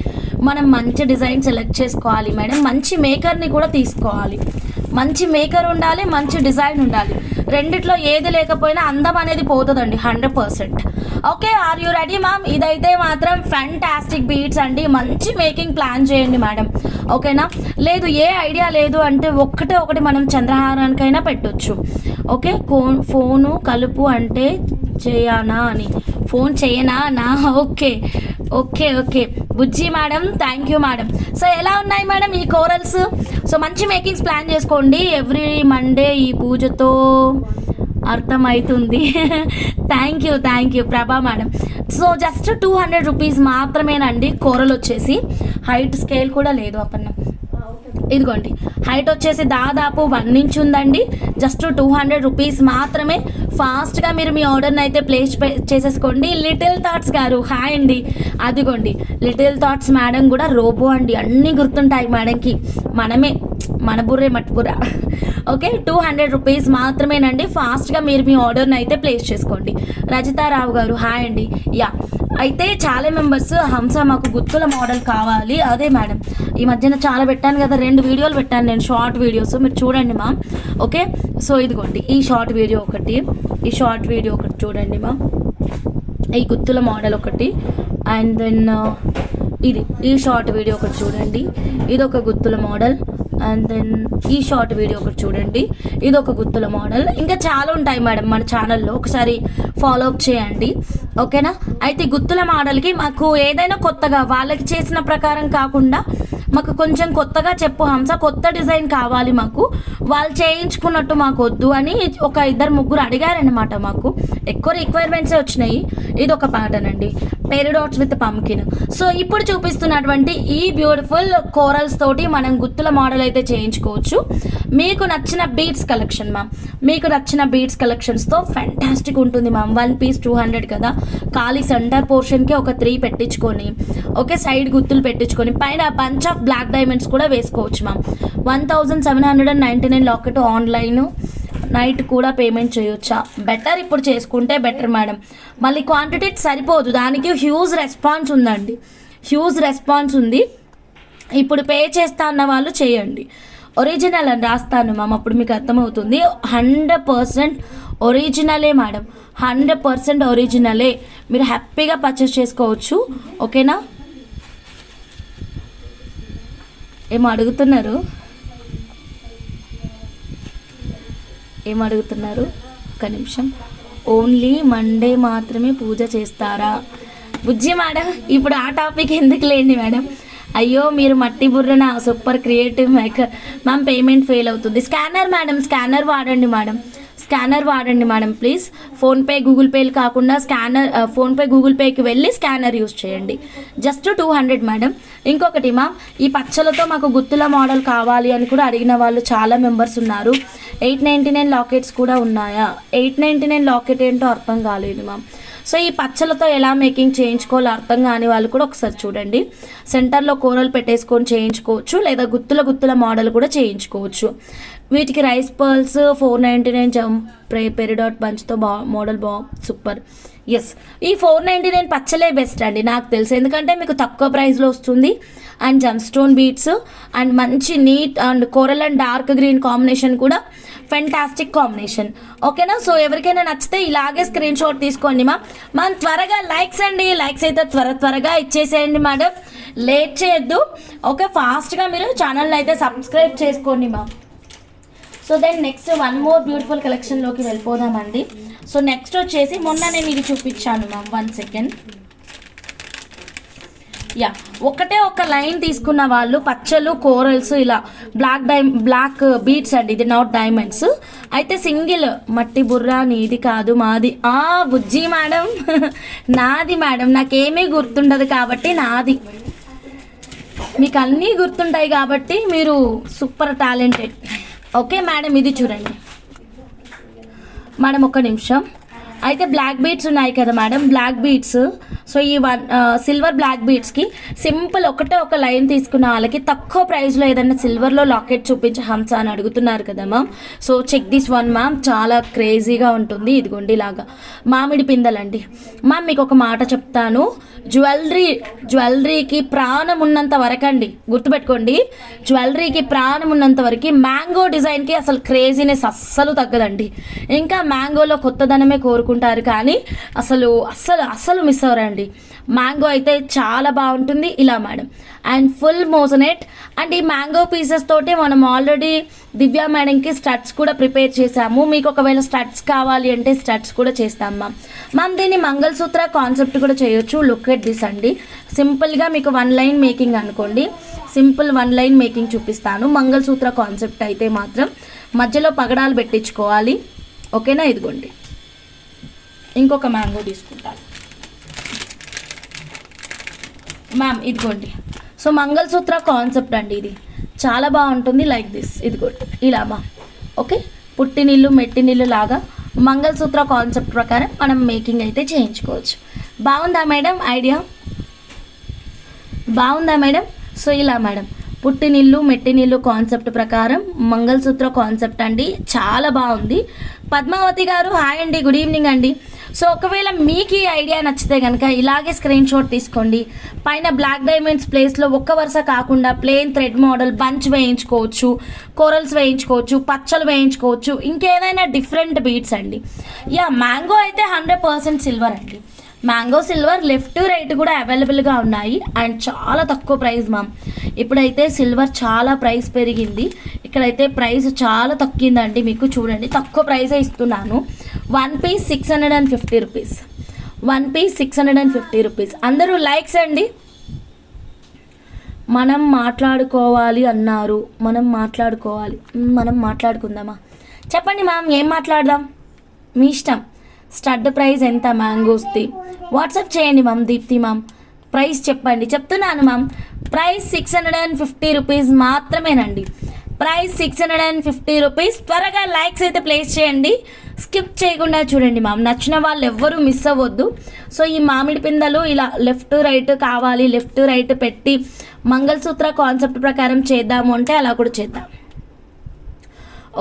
మనం మంచి డిజైన్ సెలెక్ట్ చేసుకోవాలి మేడం. మంచి మేకర్ని కూడా తీసుకోవాలి. మంచి మేకర్ ఉండాలి, మంచి డిజైన్ ఉండాలి. రెండిట్లో ఏది లేకపోయినా అందం అనేది పోతుందండి 100%. Okay, are you ready ma'am? ఇదైతే మాత్రం ఫ్యాంటాస్టిక్ బీడ్స్ అండి. మంచి మేకింగ్ ప్లాన్ చేయండి మేడం. ఓకేనా? లేదు ఏ ఐడియా లేదు అంటే ఒకటి మనం చంద్రహారానికైనా పెట్టొచ్చు. ఓకే, ఫోను కలుపు అంటే చేయనా అని. ఫోన్ చేయనా నా? Okay okay okay Bujji madam, thank you madam. So ఎలా ఉన్నాయి మేడం ఈ కోరల్స్? సో మంచి మేకింగ్స్ ప్లాన్ చేసుకోండి. ఎవ్రీ మండే ఈ పూజతో అర్థమవుతుంది. Thank you Prabha madam. So just 200 rupees మాత్రమేనండి. కూరలు వచ్చేసి హైట్ స్కేల్ కూడా లేదు అప్పన్న. ఇదిగోండి హైట్ వచ్చేసి దాదాపు 1 ఇంచ్ ఉందండి. జస్ట్ 200 రూపీస్ మాత్రమే. ఫాస్ట్గా మీరు మీ ఆర్డర్ని అయితే ప్లేస్ చేసేసుకోండి. లిటిల్ థాట్స్ గారు హాయ్ అండి. అదిగోండి లిటిల్ థాట్స్ మేడం కూడా రోబో అండి, అన్నీ గుర్తుంటాయి మేడంకి, మన బుర్రే మట్టి బుర్ర. ఓకే 200 రూపీస్ మాత్రమేనండి. ఫాస్ట్గా మీరు మీ ఆర్డర్ని అయితే ప్లేస్ చేసుకోండి. రజితారావు గారు హాయ్ అండి. యా అయితే చాలా మెంబర్స్ హంస మాకు గుత్తుల మోడల్ కావాలి. అదే మేడం ఈ మధ్యన చాలా పెట్టాను కదా, 2 వీడియోలు పెట్టాను నేను, షార్ట్ వీడియోస్, మీరు చూడండి మా. ఓకే సో ఇదిగోండి ఈ షార్ట్ వీడియో ఒకటి చూడండి మా, ఈ గుత్తుల మోడల్ ఒకటి, అండ్ దెన్ ఈ షార్ట్ వీడియో ఒకటి చూడండి, ఇది ఒక గుత్తుల మోడల్, అండ్ దెన్ ఈ షార్ట్ వీడియో ఒకటి చూడండి, ఇది ఒక గుత్తుల మోడల్. ఇంకా చాలా ఉంటాయి మేడం మన ఛానల్లో, ఒకసారి ఫాలో అప్ చేయండి ఓకేనా. అయితే గుత్తుల మోడల్కి మాకు ఏదైనా కొత్తగా వాళ్ళకి చేసిన ప్రకారం కాకుండా మాకు కొంచెం కొత్తగా చెప్పు హంస, కొత్త డిజైన్ కావాలి మాకు, వాళ్ళు చేయించుకున్నట్టు మాకు వద్దు అని ఒక 2-3 అడిగారనమాట. మాకు ఎక్కువ రిక్వైర్మెంట్సే వచ్చినాయి. ఇది ఒక ప్యాటర్న్ అండి, పెరిడాట్స్ విత్ పంకిన్. సో ఇప్పుడు చూపిస్తున్నటువంటి ఈ బ్యూటిఫుల్ కోరల్స్ తోటి మనం గుత్తుల మోడల్ అయితే చేయించుకోవచ్చు. మీకు నచ్చిన బీడ్స్ కలెక్షన్ మ్యామ్, మీకు నచ్చిన బీడ్స్ కలెక్షన్స్తో ఫ్యాంటాస్టిక్ ఉంటుంది మ్యామ్. 1 పీస్ 200 కదా, ఖాళీ సెంటర్ పోర్షన్కి ఒక 3 పెట్టించుకొని, ఓకే సైడ్ గుత్తులు పెట్టించుకొని, పైన బంచ్ ఆఫ్ బ్లాక్ డైమండ్స్ కూడా వేసుకోవచ్చు మ్యామ్. 1799 లాకెట్ ఆన్లైన్ నైట్ కూడా పేమెంట్ చేయొచ్చా? బెటర్ ఇప్పుడు చేసుకుంటే బెటర్ మేడం. మళ్ళీ క్వాంటిటీ సరిపోదు, దానికి హ్యూజ్ రెస్పాన్స్ ఉందండి, హ్యూజ్ రెస్పాన్స్ ఉంది. ఇప్పుడు పే చేస్తా అన్న వాళ్ళు చేయండి. ఒరిజినల్ అని రాస్తాను మ్యామ్, అప్పుడు మీకు అర్థమవుతుంది. 100% ఒరిజినలే మేడం, 100% ఒరిజినలే. మీరు హ్యాపీగా పర్చేస్ చేసుకోవచ్చు ఓకేనా. ఏమో అడుగుతున్నారు ఒక నిమిషం. ఓన్లీ మండే మాత్రమే పూజ చేస్తారా బుజ్జి మేడం? ఇప్పుడు ఆ టాపిక్ ఎందుకు లేండి మేడం. అయ్యో మీరు మట్టి బుర్రన, super creative maker ma'am. Payment fail అవుతుంది. స్కానర్ మేడం, స్కానర్ వాడండి మేడం ప్లీజ్. ఫోన్పే గూగుల్ పేలు కాకుండా స్కానర్, ఫోన్పే గూగుల్ పేకి వెళ్ళి స్కానర్ యూస్ చేయండి. Just 200 madam. ఇంకొకటి మా, ఈ పచ్చలతో మాకు గుత్తుల మోడల్ కావాలి అని కూడా అడిగిన వాళ్ళు చాలా మెంబర్స్ ఉన్నారు. 899 లాకెట్స్ కూడా ఉన్నాయా? 899 లాకెట్ ఏంటో అర్థం కాలేదు మ్యామ్. సో ఈ పచ్చలతో ఎలా మేకింగ్ చేయించుకోవాలో అర్థం కాని వాళ్ళు కూడా ఒకసారి చూడండి. సెంటర్లో కూరలు పెట్టేసుకొని చేయించుకోవచ్చు, లేదా గుత్తుల మోడల్ కూడా చేయించుకోవచ్చు. వీటికి రైస్ పర్ల్స్ 499 పెరిడాట్ బంచ్తో మోడల్ సూపర్. ఎస్ ఈ 499 పచ్చలే బెస్ట్ అండి నాకు తెలుసు, ఎందుకంటే మీకు తక్కువ ప్రైస్లో వస్తుంది. And gem stone beads and మంచి neat and coral and dark green combination కూడా ఫెంటాస్టిక్ కాంబినేషన్ ఓకేనా. సో ఎవరికైనా నచ్చితే ఇలాగే స్క్రీన్ షాట్ తీసుకోండి మనం త్వరగా లైక్స్ అండి, లైక్స్ అయితే త్వరగా ఇచ్చేసేయండి మేడం, లేట్ చేయొద్దు ఓకే. ఫాస్ట్గా మీరు ఛానల్ని అయితే సబ్స్క్రైబ్ చేసుకోండి so then next 1 more beautiful కలెక్షన్లోకి వెళ్ళిపోదామండి. సో నెక్స్ట్ వచ్చేసి మొన్న నేను ఇది చూపించాను 1 సెకండ్. యా ఒకటే ఒక లైన్ తీసుకున్న వాళ్ళు పచ్చలు కోరల్స్ ఇలా బ్లాక్ బీట్స్ అండి, ఇది నాట్ డైమండ్స్. అయితే సింగిల్ మట్టి బుర్రా నీది కాదు మాది. బుజ్జి మేడం నాది మేడం, నాకేమీ గుర్తుండదు కాబట్టి నాది, మీకు అన్నీ గుర్తుంటాయి కాబట్టి మీరు సూపర్ టాలెంటెడ్ ఓకే మేడం. ఇది చూడండి మేడం, ఒక్క నిమిషం. అయితే బ్లాక్ బీట్స్ ఉన్నాయి కదా మేడం, బ్లాక్ బీట్స్. సో ఈ సిల్వర్ బ్లాక్ బీట్స్కి సింపుల్ ఒకటే ఒక లైన్ తీసుకున్న వాళ్ళకి తక్కువ ప్రైస్లో ఏదైనా సిల్వర్లో లాకెట్ చూపించి హంస అని అడుగుతున్నారు కదా ma'am. So check this one ma'am, చాలా క్రేజీగా ఉంటుంది. ఇదిగోండి ఇలాగా మామిడి పిందలండి మ్యామ్. మీకు ఒక మాట చెప్తాను, జ్యువెలరీకి ప్రాణం ఉన్నంత వరకు అండి, గుర్తుపెట్టుకోండి, జ్యువెలరీకి ప్రాణం ఉన్నంత వరకు మ్యాంగో డిజైన్కి అసలు క్రేజీనెస్ అస్సలు తగ్గదండి. ఇంకా మ్యాంగోలో కొత్తదనమే కోరుకుంటారు కానీ అసలు మిస్ అవ్వరండి. మ్యాంగో అయితే చాలా బాగుంటుంది ఇలా మేడం. అండ్ ఫుల్ మోజనేట్ అండ్ ఈ మ్యాంగో పీసెస్ తోటి మనం ఆల్రెడీ దివ్య మేడంకి స్టడ్స్ కూడా ప్రిపేర్ చేసాము. మీకు ఒకవేళ స్టడ్స్ కావాలి అంటే స్టడ్స్ కూడా చేస్తాం మ్యామ్. దీన్ని మంగళసూత్ర కాన్సెప్ట్ కూడా చేయొచ్చు. లుక్ ఎట్ దిస్ అండి, సింపుల్గా మీకు 1 లైన్ మేకింగ్ అనుకోండి, సింపుల్ 1 లైన్ మేకింగ్ చూపిస్తాను. మంగళసూత్ర కాన్సెప్ట్ అయితే మాత్రం మధ్యలో పగడాలు పెట్టించుకోవాలి ఓకేనా. ఇదిగోండి ఇంకొక మ్యాంగో తీసుకుంటాను మ్యామ్, ఇదిగోండి. సో మంగళసూత్ర కాన్సెప్ట్ అండి ఇది, చాలా బాగుంటుంది. లైక్ దిస్, ఇదిగో ఇలా మా ఓకే, పుట్టినిల్లు మెట్టినిల్లు లాగా మంగళసూత్ర కాన్సెప్ట్ ప్రకారం మనం మేకింగ్ అయితే చేయించుకోవచ్చు. బాగుందా మేడం ఐడియా? బాగుందా మేడం? సో ఇలా మేడం పుట్టినిల్లు మెట్టినిల్లు కాన్సెప్ట్ ప్రకారం మంగళసూత్ర కాన్సెప్ట్ అండి, చాలా బాగుంది. పద్మావతి గారు హాయ్ అండి, గుడ్ ఈవినింగ్ అండి. సో ఒకవేళ మీకు ఈ ఐడియా నచ్చితే కనుక ఇలాగే స్క్రీన్ షాట్ తీసుకోండి. పైన బ్లాక్ డైమండ్స్ ప్లేస్లో ఒక్క వరుస కాకుండా ప్లెయిన్ థ్రెడ్ మోడల్ బంచ్ వేయించుకోవచ్చు, కోరల్స్ వేయించుకోవచ్చు, పచ్చలు వేయించుకోవచ్చు, ఇంకేదైనా డిఫరెంట్ బీట్స్ అండి. యా మ్యాంగో అయితే 100% సిల్వర్ అండి. మ్యాంగో సిల్వర్ లెఫ్ట్ రైట్ కూడా అవైలబుల్గా ఉన్నాయి అండ్ చాలా తక్కువ ప్రైస్ మ్యామ్. ఇప్పుడైతే సిల్వర్ చాలా ప్రైస్ పెరిగింది, ఇక్కడైతే ప్రైస్ చాలా తగ్గిందండి. మీకు చూడండి తక్కువ ప్రైజే ఇస్తున్నాను. 1 పీస్ 650 రూపీస్, 1 పీస్ 650 రూపీస్. అందరూ లైక్స్ అండి. మనం మాట్లాడుకోవాలి అన్నారు, మనం మాట్లాడుకుందామా? చెప్పండి మ్యామ్, ఏం మాట్లాడదాం మీ ఇష్టం. స్టడ్ ప్రైస్ ఎంత మ్యాంగోస్ది వాట్సాప్ చేయండి మ్యామ్. దీప్తి మ్యామ్ ప్రైస్ చెప్పండి. చెప్తున్నాను మ్యామ్, ప్రైస్ 650 రూపీస్ మాత్రమేనండి. Price 650 rupees. త్వరగా లైక్స్ అయితే ప్లేస్ చేయండి, స్కిప్ చేయకుండా చూడండి మ్యామ్. నచ్చిన వాళ్ళు ఎవ్వరూ మిస్ అవ్వద్దు. సో ఈ మామిడి పిందెలు ఇలా లెఫ్ట్ రైట్ కావాలి, లెఫ్ట్ రైట్ పెట్టి మంగళసూత్ర కాన్సెప్ట్ ప్రకారం చేద్దాము అంటే అలా కూడా చేద్దాం.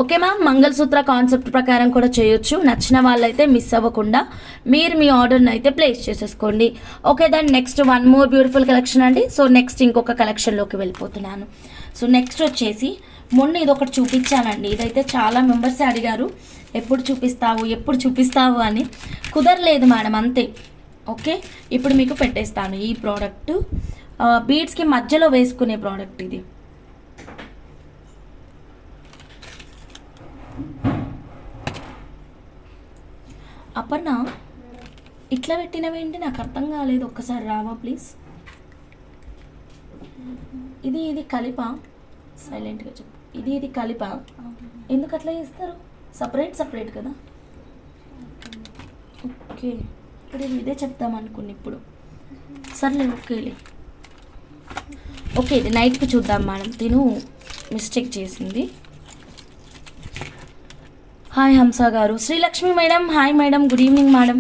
ఓకే మ్యామ్, మంగళసూత్ర కాన్సెప్ట్ ప్రకారం కూడా చేయొచ్చు. నచ్చిన వాళ్ళైతే మిస్ అవ్వకుండా మీరు మీ ఆర్డర్ని అయితే ప్లేస్ చేసేసుకోండి. Okay then next one more beautiful collection అండి. సో నెక్స్ట్ ఇంకొక కలెక్షన్లోకి వెళ్ళిపోతున్నాను. సో నెక్స్ట్ వచ్చేసి మొన్న ఇదొకటి చూపించానండి. ఇదైతే చాలా మెంబర్స్ అడిగారు, ఎప్పుడు చూపిస్తావు అని. కుదరలేదు మేడం, అంతే. ఓకే, ఇప్పుడు మీకు పెట్టేస్తాను ఈ ప్రోడక్ట్. బీడ్స్కి మధ్యలో వేసుకునే ప్రోడక్ట్ ఇది. అపర్ణ ఇట్లా పెట్టినవేంటి నాకు అర్థం కాలేదు, ఒక్కసారి రావా ప్లీజ్. ఇది కలిపా, సైలెంట్గా చెప్పు. ఇది కలిపా, ఎందుకు అట్లా చేస్తారు? సపరేట్ కదా. ఓకే, ఇక్కడ ఇదే చెప్తాం అనుకుని ఇప్పుడు. సర్లే ఓకే ఇది నైట్కి చూద్దాం మేడం, తిను మిస్టేక్ చేసింది. హాయ్ హంస గారు. Srilakshmi madam hi madam, good evening madam.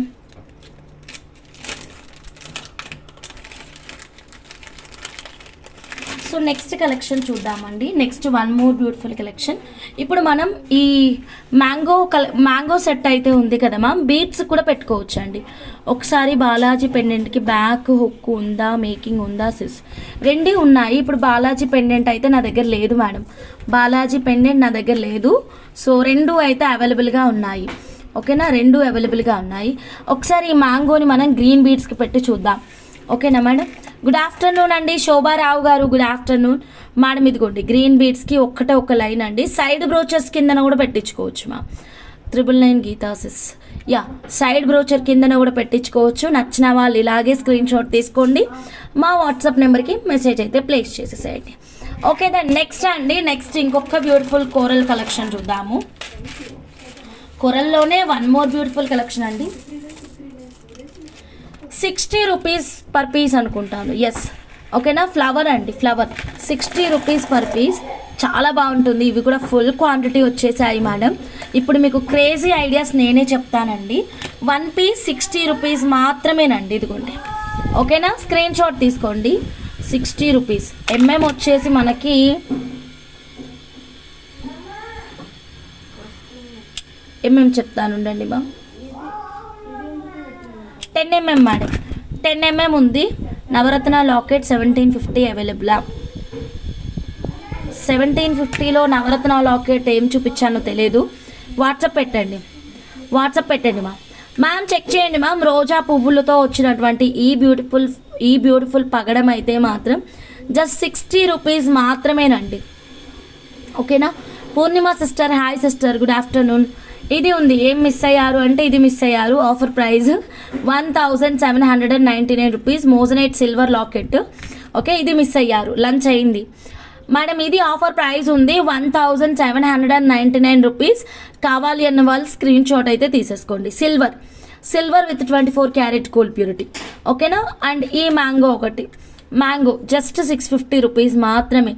So next collection చూద్దామండి. Next one more beautiful collection. ఇప్పుడు మనం ఈ మ్యాంగో సెట్ అయితే ఉంది కదా మ్యామ్, బీట్స్ కూడా పెట్టుకోవచ్చు అండి. ఒకసారి బాలాజీ పెండెంట్కి బ్యాక్ హుక్ ఉందా, మేకింగ్ ఉందా సిస్? రెండే ఉన్నాయి. ఇప్పుడు బాలాజీ పెండెంట్ అయితే నా దగ్గర లేదు మేడం, బాలాజీ పెండెంట్ నా దగ్గర లేదు. సో రెండు అయితే అవైలబుల్గా ఉన్నాయి. ఓకేనా, రెండు అవైలబుల్గా ఉన్నాయి. ఒకసారి ఈ మ్యాంగోని మనం గ్రీన్ బీడ్స్కి పెట్టి చూద్దాం. ఓకేనా మేడం? గుడ్ ఆఫ్టర్నూన్ అండి శోభారావు గారు, గుడ్ ఆఫ్టర్నూన్ మేడం. ఇదిగోండి గ్రీన్ బీడ్స్కి ఒక లైన్ అండి. సైడ్ బ్రోచర్స్ కిందన కూడా పెట్టించుకోవచ్చు మా 999 గీతాసిస్. యా, సైడ్ బ్రోచర్ కిందన కూడా పెట్టించుకోవచ్చు. నచ్చిన వాళ్ళు ఇలాగే స్క్రీన్ షాట్ తీసుకోండి, మా వాట్సాప్ నెంబర్కి మెసేజ్ అయితే ప్లేస్ చేసేసేయండి. ఓకే దెన్ నెక్స్ట్ అండి, నెక్స్ట్ ఇంకొక బ్యూటిఫుల్ కోరల్ కలెక్షన్ చూద్దాము. కోరల్లోనే వన్ మోర్ బ్యూటిఫుల్ కలెక్షన్ అండి. 60 రూపీస్ పర్ పీస్ అనుకుంటాను. ఎస్, ఓకేనా. ఫ్లవర్ అండి, ఫ్లవర్ 60 రూపీస్ పర్ పీస్. చాలా బాగుంటుంది. ఇవి కూడా ఫుల్ క్వాంటిటీ వచ్చేసాయి మేడం. ఇప్పుడు మీకు క్రేజీ ఐడియాస్ నేనే చెప్తానండి. 1 పీస్ 60 రూపీస్ మాత్రమేనండి. ఇదిగోండి, ఓకేనా. స్క్రీన్ షాట్ తీసుకోండి. 60 రూపీస్. ఎంఎం వచ్చేసి మనకి చెప్తాను ఉండండి మా. 10 mm మేడం, 10 mm ఉంది. నవరత్న లాకెట్ 1750 అవైలబులా? 1750లో నవరత్న లాకెట్ ఏం చూపించానో తెలియదు. వాట్సాప్ పెట్టండి మ్యామ్. చెక్ చేయండి మ్యామ్. రోజా పువ్వులతో వచ్చినటువంటి ఈ బ్యూటిఫుల్ పగడం అయితే మాత్రం జస్ట్ 60 రూపీస్ మాత్రమేనండి. ఓకేనా. Purnima sister hi sister, good afternoon. ఇది ఉంది, ఏం మిస్ అయ్యారు అంటే ఇది మిస్ అయ్యారు. Offer price 1799 rupees, moissanite silver locket. Okay, ఇది మిస్ అయ్యారు, లంచ్ అయింది మేడం. ఇది ఆఫర్ ప్రైస్ ఉంది 1799 రూపీస్. కావాలి అన్న వాళ్ళు స్క్రీన్ షాట్ అయితే తీసేసుకోండి. Silver with 24 carat gold purity. ఓకేనా. అండ్ ఈ మ్యాంగో జస్ట్ 650 రూపీస్ మాత్రమే.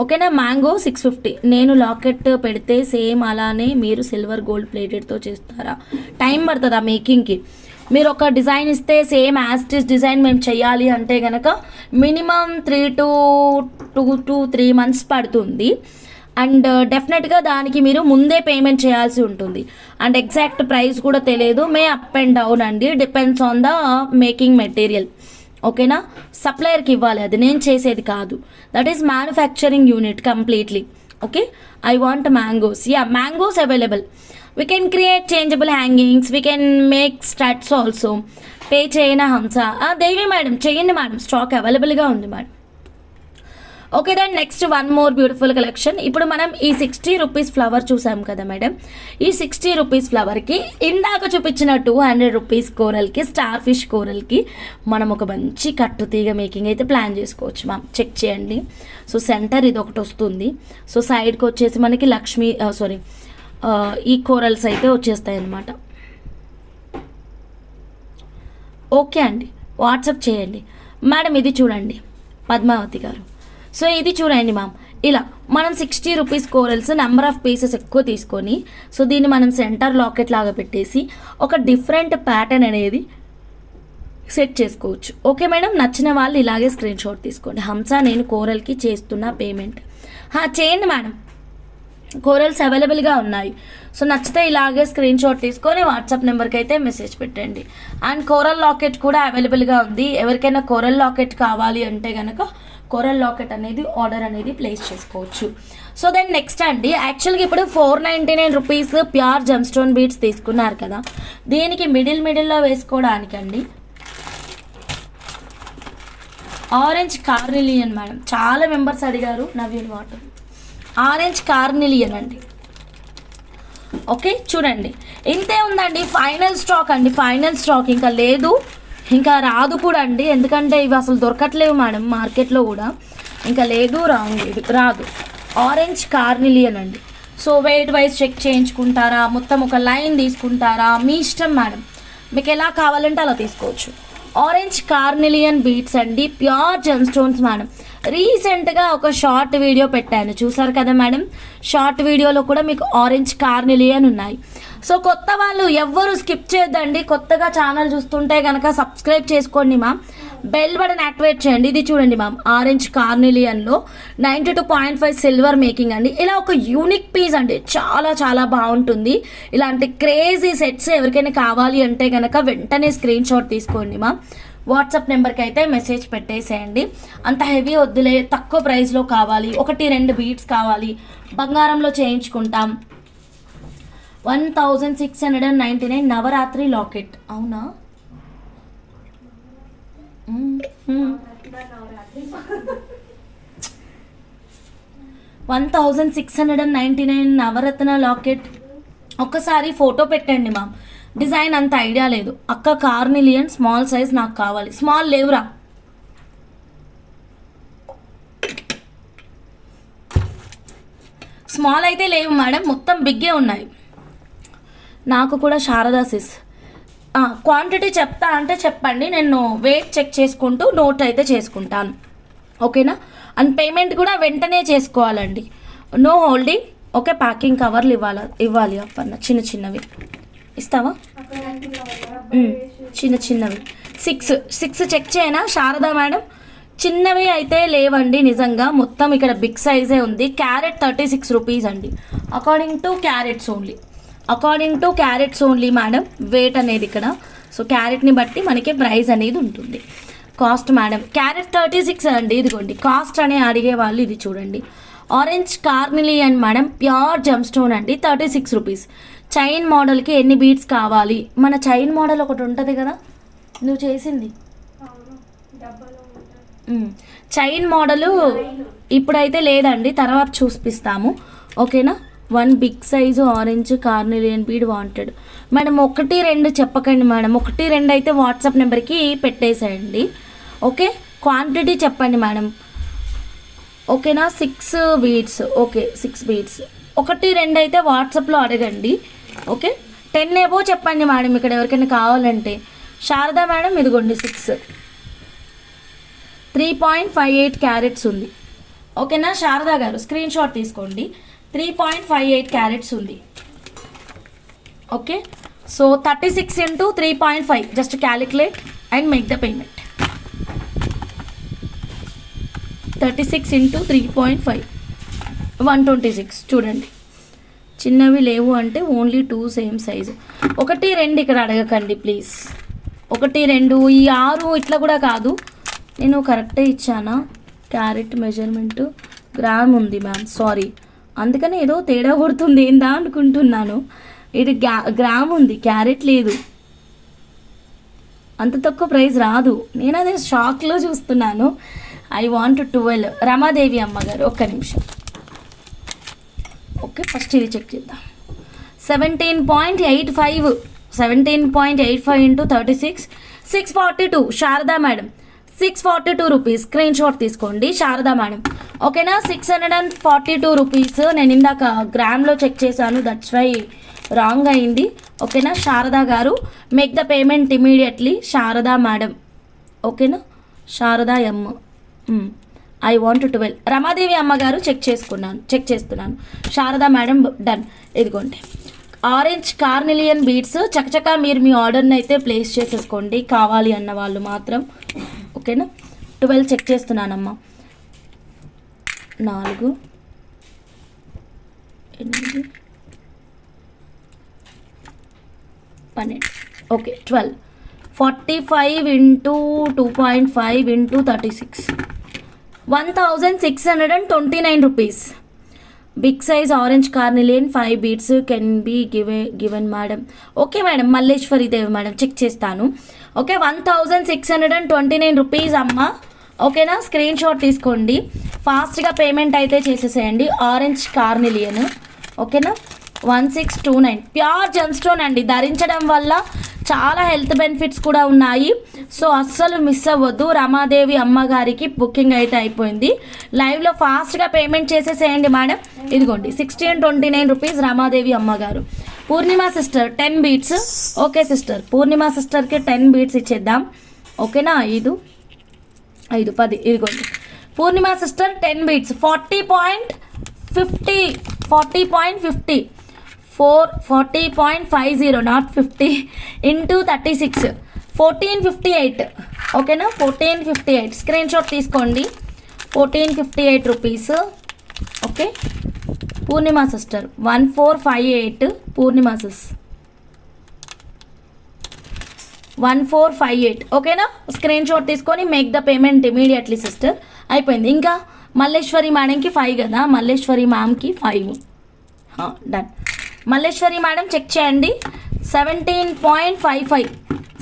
ఓకేనా. మ్యాంగో 650. నేను లాకెట్ పెడితే సేమ్ అలానే మీరు సిల్వర్ గోల్డ్ ప్లేటెడ్తో చేస్తారా? టైం పడుతుంది ఆ మేకింగ్కి. మీరు ఒక డిజైన్ ఇస్తే సేమ్ యాస్టిస్ డిజైన్ మేము చేయాలి అంటే కనుక మినిమం 3 to 3 months పడుతుంది. అండ్ డెఫినెట్గా దానికి మీరు ముందే పేమెంట్ చేయాల్సి ఉంటుంది. అండ్ ఎగ్జాక్ట్ ప్రైస్ కూడా తెలియదు, మే అప్ అండ్ డౌన్ అండి, depends on the making material. ఓకేనా. సప్లయర్కి ఇవ్వాలి, అది నేను చేసేది కాదు. That is manufacturing unit completely. Okay. I want mangoes. Yeah, mangoes available. We can create changeable hangings, we can make studs also. Pay చేయనా Hamsa? Devi madam చేయండి మేడం, స్టాక్ అవైలబుల్గా ఉంది madam. Okay then next one more beautiful collection. ఇప్పుడు మనం ఈ 60 rupees flower చూసాం కదా madam. ఈ 60 రూపీస్ ఫ్లవర్కి ఇందాక చూపించిన 200 రూపీస్ కోరల్కి, స్టార్ ఫిష్ కోరల్కి మనం ఒక మంచి కట్టు తీగ మేకింగ్ అయితే ప్లాన్ చేసుకోవచ్చు మ్యామ్. చెక్ చేయండి. సో సెంటర్ ఇది ఒకటి వస్తుంది. సో సైడ్కి వచ్చేసి మనకి లక్ష్మీ ఈ కోరల్స్ అయితే వచ్చేస్తాయి అన్నమాట. ఓకే అండి, వాట్సాప్ చేయండి మేడం. ఇది చూడండి పద్మావతి గారు. సో ఇది చూడండి మ్యామ్, ఇలా మనం 60 rupees corals number of pieces ఎక్కువ తీసుకొని, సో దీన్ని మనం సెంటర్ లాకెట్ లాగా పెట్టేసి ఒక డిఫరెంట్ ప్యాటర్న్ అనేది సెట్ చేసుకోవచ్చు. ఓకే మేడం, నచ్చిన వాళ్ళు ఇలాగే స్క్రీన్ షాట్ తీసుకోండి. హంస నేను కోరల్కి చేస్తున్న పేమెంట్. చేయండి మేడం, కోరల్స్ అవైలబుల్గా ఉన్నాయి. సో నచ్చితే ఇలాగే స్క్రీన్ షాట్ తీసుకొని వాట్సాప్ నెంబర్కి అయితే మెసేజ్ పెట్టండి. అండ్ కోరల్ లాకెట్ కూడా అవైలబుల్గా ఉంది. ఎవరికైనా కోరల్ లాకెట్ కావాలి అంటే కనుక కోరల్ లాకెట్ అనేది ఆర్డర్ అనేది ప్లేస్ చేసుకోవచ్చు. సో దెన్ నెక్స్ట్ అండి, యాక్చువల్గా ఇప్పుడు 499 rupees pure gem stone beads తీసుకున్నారు కదా, దీనికి మిడిల్లో వేసుకోవడానికండి ఆరెంజ్ కార్నిలియన్ మేడం. చాలా మెంబర్స్ అడిగారు నవీన్ వాటర్. ఆరెంజ్ కార్నిలియన్ అండి. ఓకే చూడండి, ఇంతే ఉందండి. ఫైనల్ స్టాక్ అండి, ఫైనల్ స్టాక్. ఇంకా లేదు, ఇంకా రాదు కూడా అండి, ఎందుకంటే ఇవి అసలు దొరకట్లేవు మేడం మార్కెట్లో కూడా. ఇంకా లేదు, రాదు. ఆరెంజ్ కార్నిలియన్ అండి. సో వెయిట్ వైజ్ చెక్ చేయించుకుంటారా, మొత్తం ఒక లైన్ తీసుకుంటారా, మీ ఇష్టం మేడం. మీకు ఎలా కావాలంటే అలా తీసుకోవచ్చు. ఆరెంజ్ కార్నిలియన్ బీట్స్ అండి, ప్యూర్ జెమ్ స్టోన్స్ మేడం. రీసెంట్గా ఒక షార్ట్ వీడియో పెట్టాను, చూసారు కదా మేడం. షార్ట్ వీడియోలో కూడా మీకు ఆరెంజ్ కార్నిలియన్ ఉన్నాయి. సో కొత్త వాళ్ళు ఎవ్వరు స్కిప్ చేయొద్దండి. కొత్తగా ఛానల్ చూస్తుంటే కనుక సబ్స్క్రైబ్ చేసుకోండి మ్యామ్, బెల్ బటన్ యాక్టివేట్ చేయండి. ఇది చూడండి మ్యామ్, ఆరెంజ్ కార్నిలియన్లో 92.5 సిల్వర్ మేకింగ్ అండి. ఇలా ఒక యూనిక్ పీస్ అండి, చాలా చాలా బాగుంటుంది. ఇలాంటి క్రేజీ సెట్స్ ఎవరికైనా కావాలి అంటే కనుక వెంటనే స్క్రీన్ షాట్ తీసుకోండి మ్యామ్. వాట్సాప్ నెంబర్కి అయితే మెసేజ్ పెట్టేసేయండి. అంత హెవీ వద్దులే, తక్కువ ప్రైస్లో కావాలి, 1-2 బీట్స్ కావాలి, బంగారంలో చేయించుకుంటాం. 1699 నవరాత్రి లాకెట్. అవునా? 1699 నవరత్న లాకెట్. ఒక్కసారి ఫోటో పెట్టండి మ్యామ్, డిజైన్ అంత ఐడియా లేదు. అక్క కార్నిలియన్ స్మాల్ సైజ్ నాకు కావాలి. స్మాల్ లేవురా, స్మాల్ అయితే లేవు మేడం, మొత్తం బిగ్గే ఉన్నాయి. నాకు కూడా శారదా సిస్. క్వాంటిటీ చెప్తా అంటే చెప్పండి, నేను వెయిట్ చెక్ చేసుకుంటూ నోట్ అయితే చేసుకుంటాను. ఓకేనా. అండ్ పేమెంట్ కూడా వెంటనే చేసుకోవాలండి, నో హోల్డింగ్. ఓకే. ప్యాకింగ్ కవర్లు ఇవ్వాలి అప్పన్న, చిన్నవి ఇస్తావా? చిన్నవి 6 చెక్ చేయనా శారదా మేడం? చిన్నవి అయితే లేవండి నిజంగా, మొత్తం ఇక్కడ బిగ్ సైజే ఉంది. క్యారెట్ 36 రూపీస్ అండి, according to carats only madam, weight అనేది ఇక్కడ. సో క్యారెట్ని బట్టి మనకి ప్రైస్ అనేది ఉంటుంది. కాస్ట్ మేడం క్యారెట్ 36 అండి. ఇదిగోండి కాస్ట్ అనే అడిగే వాళ్ళు ఇది చూడండి, orange carnelian madam, pure gemstone అండి, 36 రూపీస్. చైన్ మోడల్కి ఎన్ని బీడ్స్ కావాలి? మన చైన్ మోడల్ ఒకటి ఉంటుంది కదా నువ్వు చేసింది, చైన్ మోడలు ఇప్పుడైతే లేదండి, తర్వాత చూపిస్తాము. ఓకేనా. 1 big size orange carnelian bead wanted madam. 1-2 చెప్పకండి మేడం, 1-2 అయితే వాట్సాప్ నెంబర్కి పెట్టేసేయండి. ఓకే. క్వాంటిటీ చెప్పండి మేడం. ఓకేనా. 6 బీడ్స్. Okay 6 beads. 1-2 అయితే వాట్సాప్లో అడగండి. ఓకే. 10 ఏవో చెప్పండి మేడం ఇక్కడ ఎవరికైనా కావాలంటే. శారదా మేడం ఇదిగోండి 6, 3.58 క్యారెట్స్ ఉంది. ఓకేనా శారదా గారు స్క్రీన్ షాట్ తీసుకోండి. 3.58 క్యారెట్స్ ఉంది. Okay, so 36 into 3.5 just calculate and make the payment. 36 into 3.5 126. చూడండి, చిన్నవి లేవు అంటే ఓన్లీ 2 సేమ్ సైజు. 1 2 ఇక్కడ అడగకండి ప్లీజ్. 1 2 ఈ 6 ఇట్లా కూడా కాదు. నేను కరెక్టే ఇచ్చానా? క్యారెట్ మెజర్మెంట్ గ్రామ్ ఉంది మ్యామ్, సారీ, అందుకని ఏదో తేడా కొడుతుంది ఏందా అనుకుంటున్నాను. ఇది గ్రామ్ ఉంది, క్యారెట్ లేదు. అంత తక్కువ ప్రైస్ రాదు. నేను అదే షాక్లో చూస్తున్నాను. I want 12. రమాదేవి అమ్మగారు ఒక్క నిమిషం. ఓకే, ఫస్ట్ ఇది చెక్ చేద్దాం. 17.85 17.85 into 36 642. Sharada madam 642 rupees. Screen shot తీసుకోండి శారదా మేడం. ఓకేనా, 642 రూపీస్. నేను ఇందాక గ్రామ్లో చెక్ చేశాను, దట్స్ వై రాంగ్ అయింది. ఓకేనా Sharada garu, make the payment immediately. Sharada madam, ఓకేనా, Sharada M. I want 12. Ramadevi అమ్మగారు చెక్ చేస్తున్నాను. Sharada madam done. ఇదిగోండి ఆరెంజ్ కార్నిలియన్ బీడ్స్. చకచకా మీరు మీ ఆర్డర్ని అయితే ప్లేస్ చేసేసుకోండి కావాలి అన్న వాళ్ళు మాత్రం. ఓకేనా, 12 check చేస్తున్నానమ్మా. 4 8 12. Okay, 12 45 into 2.5 into 36 1629 rupees. Big size orange carnelian 5 beads can be given madam. Okay madam, Malleswari Devi madam check చేస్తాను. ఓకే, 1629 రూపీస్ అమ్మ. ఓకేనా, స్క్రీన్ షాట్ తీసుకోండి, ఫాస్ట్గా పేమెంట్ అయితే చేసేసేయండి. Orange carnelian. ఓకేనా, 1629 ప్యూర్ జెమ్స్టోన్ అండి. ధరించడం వల్ల చాలా హెల్త్ బెనిఫిట్స్ కూడా ఉన్నాయి. సో అస్సలు మిస్ అవ్వద్దు. రమాదేవి అమ్మగారికి బుకింగ్ అయితే అయిపోయింది. లైవ్లో ఫాస్ట్గా పేమెంట్ చేసేసేయండి మేడం. ఇదిగోండి 1629 రూపీస్ రమాదేవి అమ్మగారు. పూర్ణిమ సిస్టర్ 10 బీట్స్. ఓకే సిస్టర్, పూర్ణిమ సిస్టర్కి 10 బీట్స్ ఇచ్చేద్దాం. ఓకేనా, 5 5 10. ఇదిగోండి పూర్ణిమ సిస్టర్ 10 బీట్స్ 40.50 40.50 40.50 నాట్ 50 into 36 1458. ఓకేనా, 1458 స్క్రీన్ షాట్ తీసుకోండి. 1458 rupees. Okay, Purnima sister 1458. Purnima sis 1458. ఓకేనా, స్క్రీన్ షాట్ తీసుకొని make the payment immediately sister. అయిపోయింది. ఇంకా మల్లేశ్వరి మేడంకి 5 కదా, మల్లేశ్వరి మ్యామ్కి 5. డన్. మల్లేశ్వరి మేడం చెక్ చేయండి. 17.55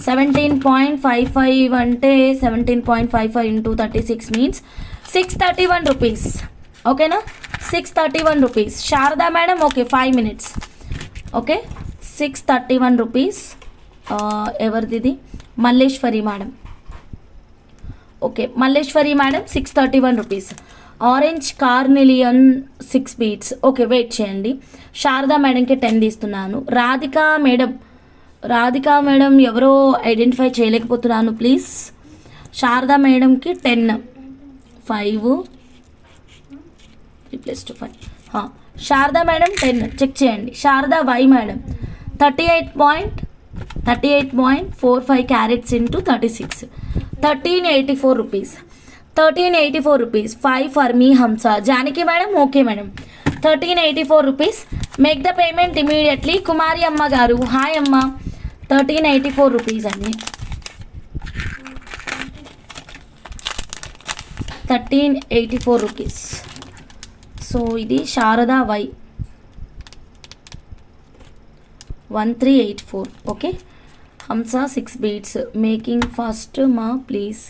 17.55 అంటే 17.55 into 36 మీన్స్ 631 రూపీస్. ఓకేనా, 631 rupees. Sharada madam okay 5 minutes. Okay, 631 rupees. ఎవరిది? Malleswari madam. Okay, Malleswari madam 631 rupees. Orange carnelian 6 beads. Okay, wait చేయండి. శారదా మేడంకి 10 తీస్తున్నాను. రాధికా మేడం ఎవరో ఐడెంటిఫై చేయలేకపోతున్నాను ప్లీజ్. శారదా మేడంకి 10 5 3+2 5. శారదా మేడం 10 చెక్ చేయండి. Sharada Y madam 38.45 carats into 36 1384 rupees. 1384 rupees. 5 for me Hamsa. Janaki madam okay madam 1384 rupees. Make the payment immediately. Kumari అమ్మ గారు హాయ్ అమ్మ. 1384 రూపీస్ అండి. 1384 రూపీస్. సో ఇది శారదా వై 1384. ఓకే, హంస 6 బీట్స్. మేకింగ్ ఫాస్ట్ మా ప్లీజ్.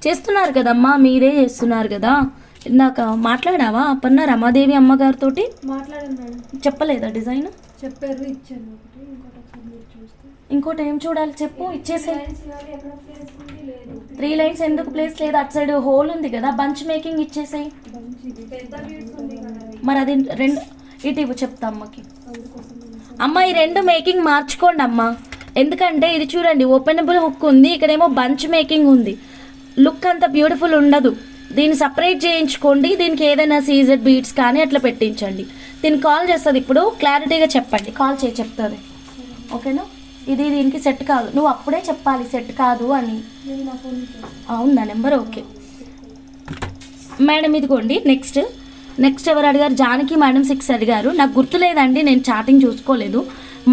చేస్తున్నారు కదమ్మా, మీరే చేస్తున్నారు కదా. ఇందాక మాట్లాడావా అప్పన్న రమాదేవి అమ్మగారితో? చెప్పలేదా డిజైన్? చెప్పారు, ఇచ్చాను. ఇంకోటి ఏం చూడాలి చెప్పు. ఇచ్చేసే 3 లైన్స్ ఎందుకు ప్లేస్ లేదు? అటు సైడ్ హోల్ ఉంది కదా, బంచ్ మేకింగ్ ఇచ్చేసాయి. మరి అది 2 ఇటు ఇవ్వు చెప్తా అమ్మకి. అమ్మ ఈ 2 మేకింగ్ మార్చుకోండి అమ్మ. ఎందుకంటే ఇది చూడండి ఓపెనబుల్ హుక్ ఉంది, ఇక్కడేమో బంచ్ మేకింగ్ ఉంది. లుక్ అంత బ్యూటిఫుల్ ఉండదు. దీన్ని సపరేట్ చేయించుకోండి. దీనికి ఏదైనా సీజెడ్ బీట్స్ కానీ అట్లా పెట్టించండి. దీనికి కాల్ చేస్తుంది. ఇప్పుడు క్లారిటీగా చెప్పండి, కాల్ చేసి చెప్తుంది. ఓకేనా? ఇది దీనికి సెట్ కాదు, నువ్వు అప్పుడే చెప్పాలి సెట్ కాదు అని. అవునా నెంబర్? ఓకే మేడం ఇదిగోండి. నెక్స్ట్ ఎవరు అడిగారు? జానకి మేడం 6 అడిగారు. నాకు గుర్తులేదండి, నేను చాటింగ్ చూసుకోలేదు.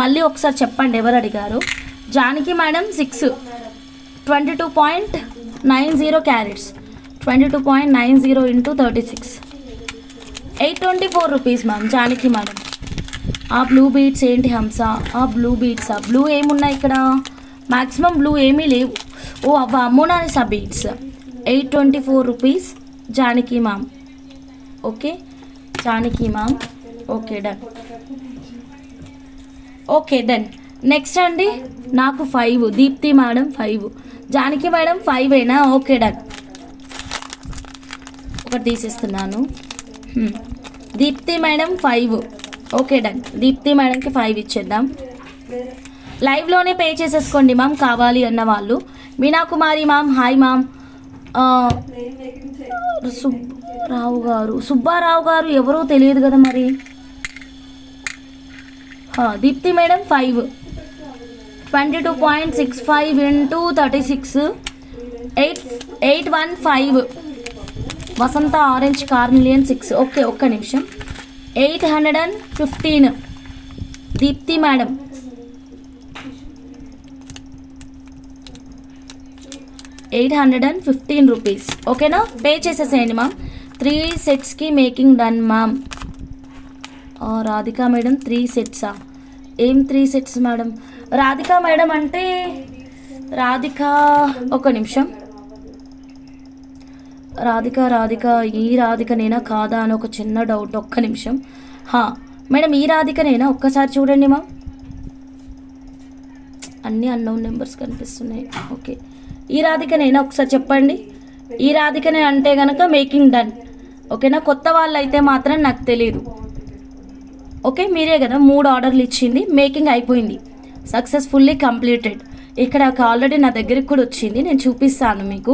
మళ్ళీ ఒకసారి చెప్పండి ఎవరు అడిగారు. Janaki madam 6, 22.90 carats, 22.90 into 36, 824 rupees ma'am. Janaki madam ఆ బ్లూ బీట్స్ ఏంటి హంస? ఆ బ్లూ బీట్సా? బ్లూ ఏమున్నాయి ఇక్కడ? మ్యాక్సిమం బ్లూ ఏమీ లేవు. ఓ అవ్వ అమ్మోనాలిసా beads. 824 rupees Janaki ma'am. Okay Janaki ma'am. Okay done. Okay done. Next అండి నాకు 5, దీప్తి మేడం 5, జానకి మేడం 5ఏనా? Okay done. ఒకటి తీసేస్తున్నాను. Deepti madam 5. Okay done. Deepti మేడంకి 5 ఇచ్చేద్దాం. లైవ్లోనే పే చేసేసుకోండి మ్యామ్ కావాలి అన్న వాళ్ళు. Meenakumari ma'am hi ma'am. Subbarao garu ఎవరో తెలియదు కదా మరి. Deepti madam 5, 22.65 into 36, 815. Vasantha orange carnelian 6. Okay ఒక్క నిమిషం. 815 దీప్తి మేడం. 815 రూపీస్. ఓకేనా? పే చేసేసేయండి మ్యామ్. 3 సెట్స్కి making done ma'am. Radhika madam 3 సెట్సా? ఏం 3 సెట్స్ మేడం? రాధికా మేడం అంటే ఒక నిమిషం. రాధిక ఈ రాధికనేనా కాదా అని ఒక చిన్న డౌట్. ఒక్క నిమిషం. మేడం ఈ రాధికనేనా? ఒక్కసారి చూడండి మ్యామ్. అన్నీ అన్నోన్ నెంబర్స్ కనిపిస్తున్నాయి. ఓకే ఈ రాధికనేనా? ఒకసారి చెప్పండి. ఈ రాధికనే అంటే కనుక మేకింగ్ డన్. ఓకేనా? కొత్త వాళ్ళు అయితే మాత్రం నాకు తెలియదు. ఓకే మీరే కదా 3 ఆర్డర్లు ఇచ్చింది. మేకింగ్ అయిపోయింది, సక్సెస్ఫుల్లీ కంప్లీటెడ్. ఇక్కడ ఆల్రెడీ నా దగ్గరికి కూడా వచ్చింది, నేను చూపిస్తాను మీకు.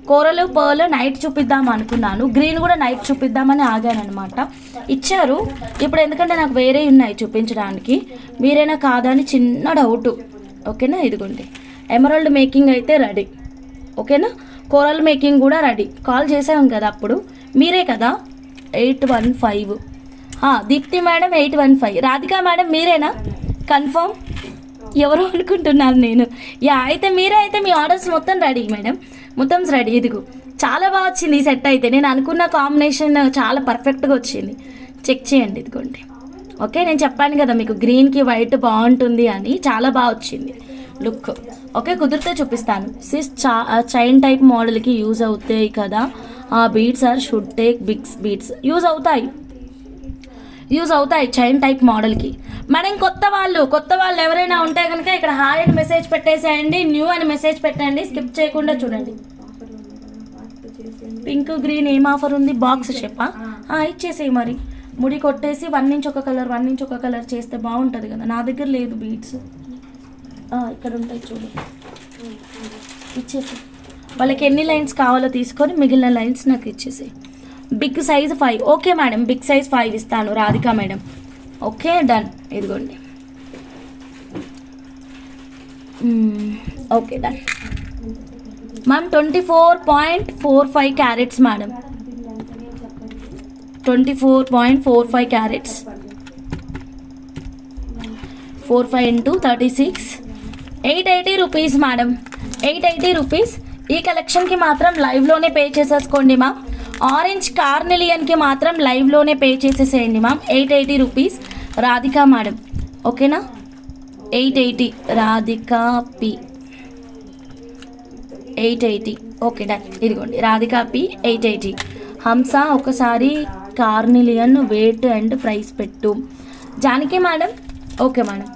కోరలు పర్ల్ నైట్ చూపిద్దాం అనుకున్నాను, గ్రీన్ కూడా నైట్ చూపిద్దామని ఆగాను అనమాట. ఇచ్చారు ఇప్పుడు, ఎందుకంటే నాకు వేరే ఉన్నాయి చూపించడానికి. మీరైనా కాదా అని చిన్న డౌట్. ఓకేనా? ఇదిగోండి ఎమరాల్డ్ మేకింగ్ అయితే రెడీ. ఓకేనా? కోరల్ మేకింగ్ కూడా రెడీ. కాల్ చేసాం కదా అప్పుడు, మీరే కదా. 815 దీప్తి మేడం 815. రాధికా మేడం మీరేనా? కన్ఫర్మ్? ఎవరో అనుకుంటున్నాను నేను. అయితే మీరే. అయితే మీ ఆర్డర్స్ మొత్తం రెడీ మేడం, మొత్తం రెడీ. ఇదిగో చాలా బాగా వచ్చింది ఈ సెట్ అయితే. నేను అనుకున్న కాంబినేషన్ చాలా పర్ఫెక్ట్గా వచ్చింది. చెక్ చేయండి ఇదిగోండి. ఓకే నేను చెప్పాను కదా మీకు గ్రీన్కి వైట్ బాగుంటుంది అని, చాలా బాగా వచ్చింది లుక్. ఓకే కుదిరితే చూపిస్తాను. చైన్ టైప్ మోడల్కి యూజ్ అవుతాయి కదా ఆ beads. Should take Biggs beads use అవుతాయి చైన్ టైప్ మోడల్కి. మేడం కొత్త వాళ్ళు ఎవరైనా ఉంటే కనుక ఇక్కడ హాయ్ అని మెసేజ్ పెట్టేసేయండి, న్యూ అని మెసేజ్ పెట్టండి, స్కిప్ చేయకుండా చూడండి. పింక్ గ్రీన్ ఏం ఆఫర్ ఉంది? బాక్స్ చెప్పా ఇచ్చేసేయి మరి. ముడి కొట్టేసి 1 నుంచి ఒక కలర్ 1 నుంచి ఒక కలర్ చేస్తే బాగుంటుంది కదా. నా దగ్గర లేదు బీడ్స్, ఇక్కడ ఉంటాయి చూడు, ఇచ్చేసి వాళ్ళకి ఎన్ని లైన్స్ కావాలో తీసుకొని మిగిలిన లైన్స్ నాకు ఇచ్చేసేయి. Big size 5. Okay madam big size 5 ఇస్తాను రాధికా మేడం. Okay done. ఇదిగోండి okay done ma'am. 24.45 carats madam, 24.45 carats, 45 into 36, 880 rupees madam. 880 rupees. ఈ కలెక్షన్కి మాత్రం లైవ్లోనే పే చేసేసుకోండి మ్యామ్. ఆరెంజ్ కార్నెలియన్కి మాత్రం లైవ్లోనే పే చేసేసేయండి మ్యామ్. 880 rupees Radhika madam. ఓకేనా? 880 రాధికా పి 880. Okay done. ఇదిగోండి రాధికా పి 880. హంస ఒకసారి కార్నిలియన్ వెయిట్ అండ్ ప్రైస్ పెట్టు. Janaki madam. Okay madam.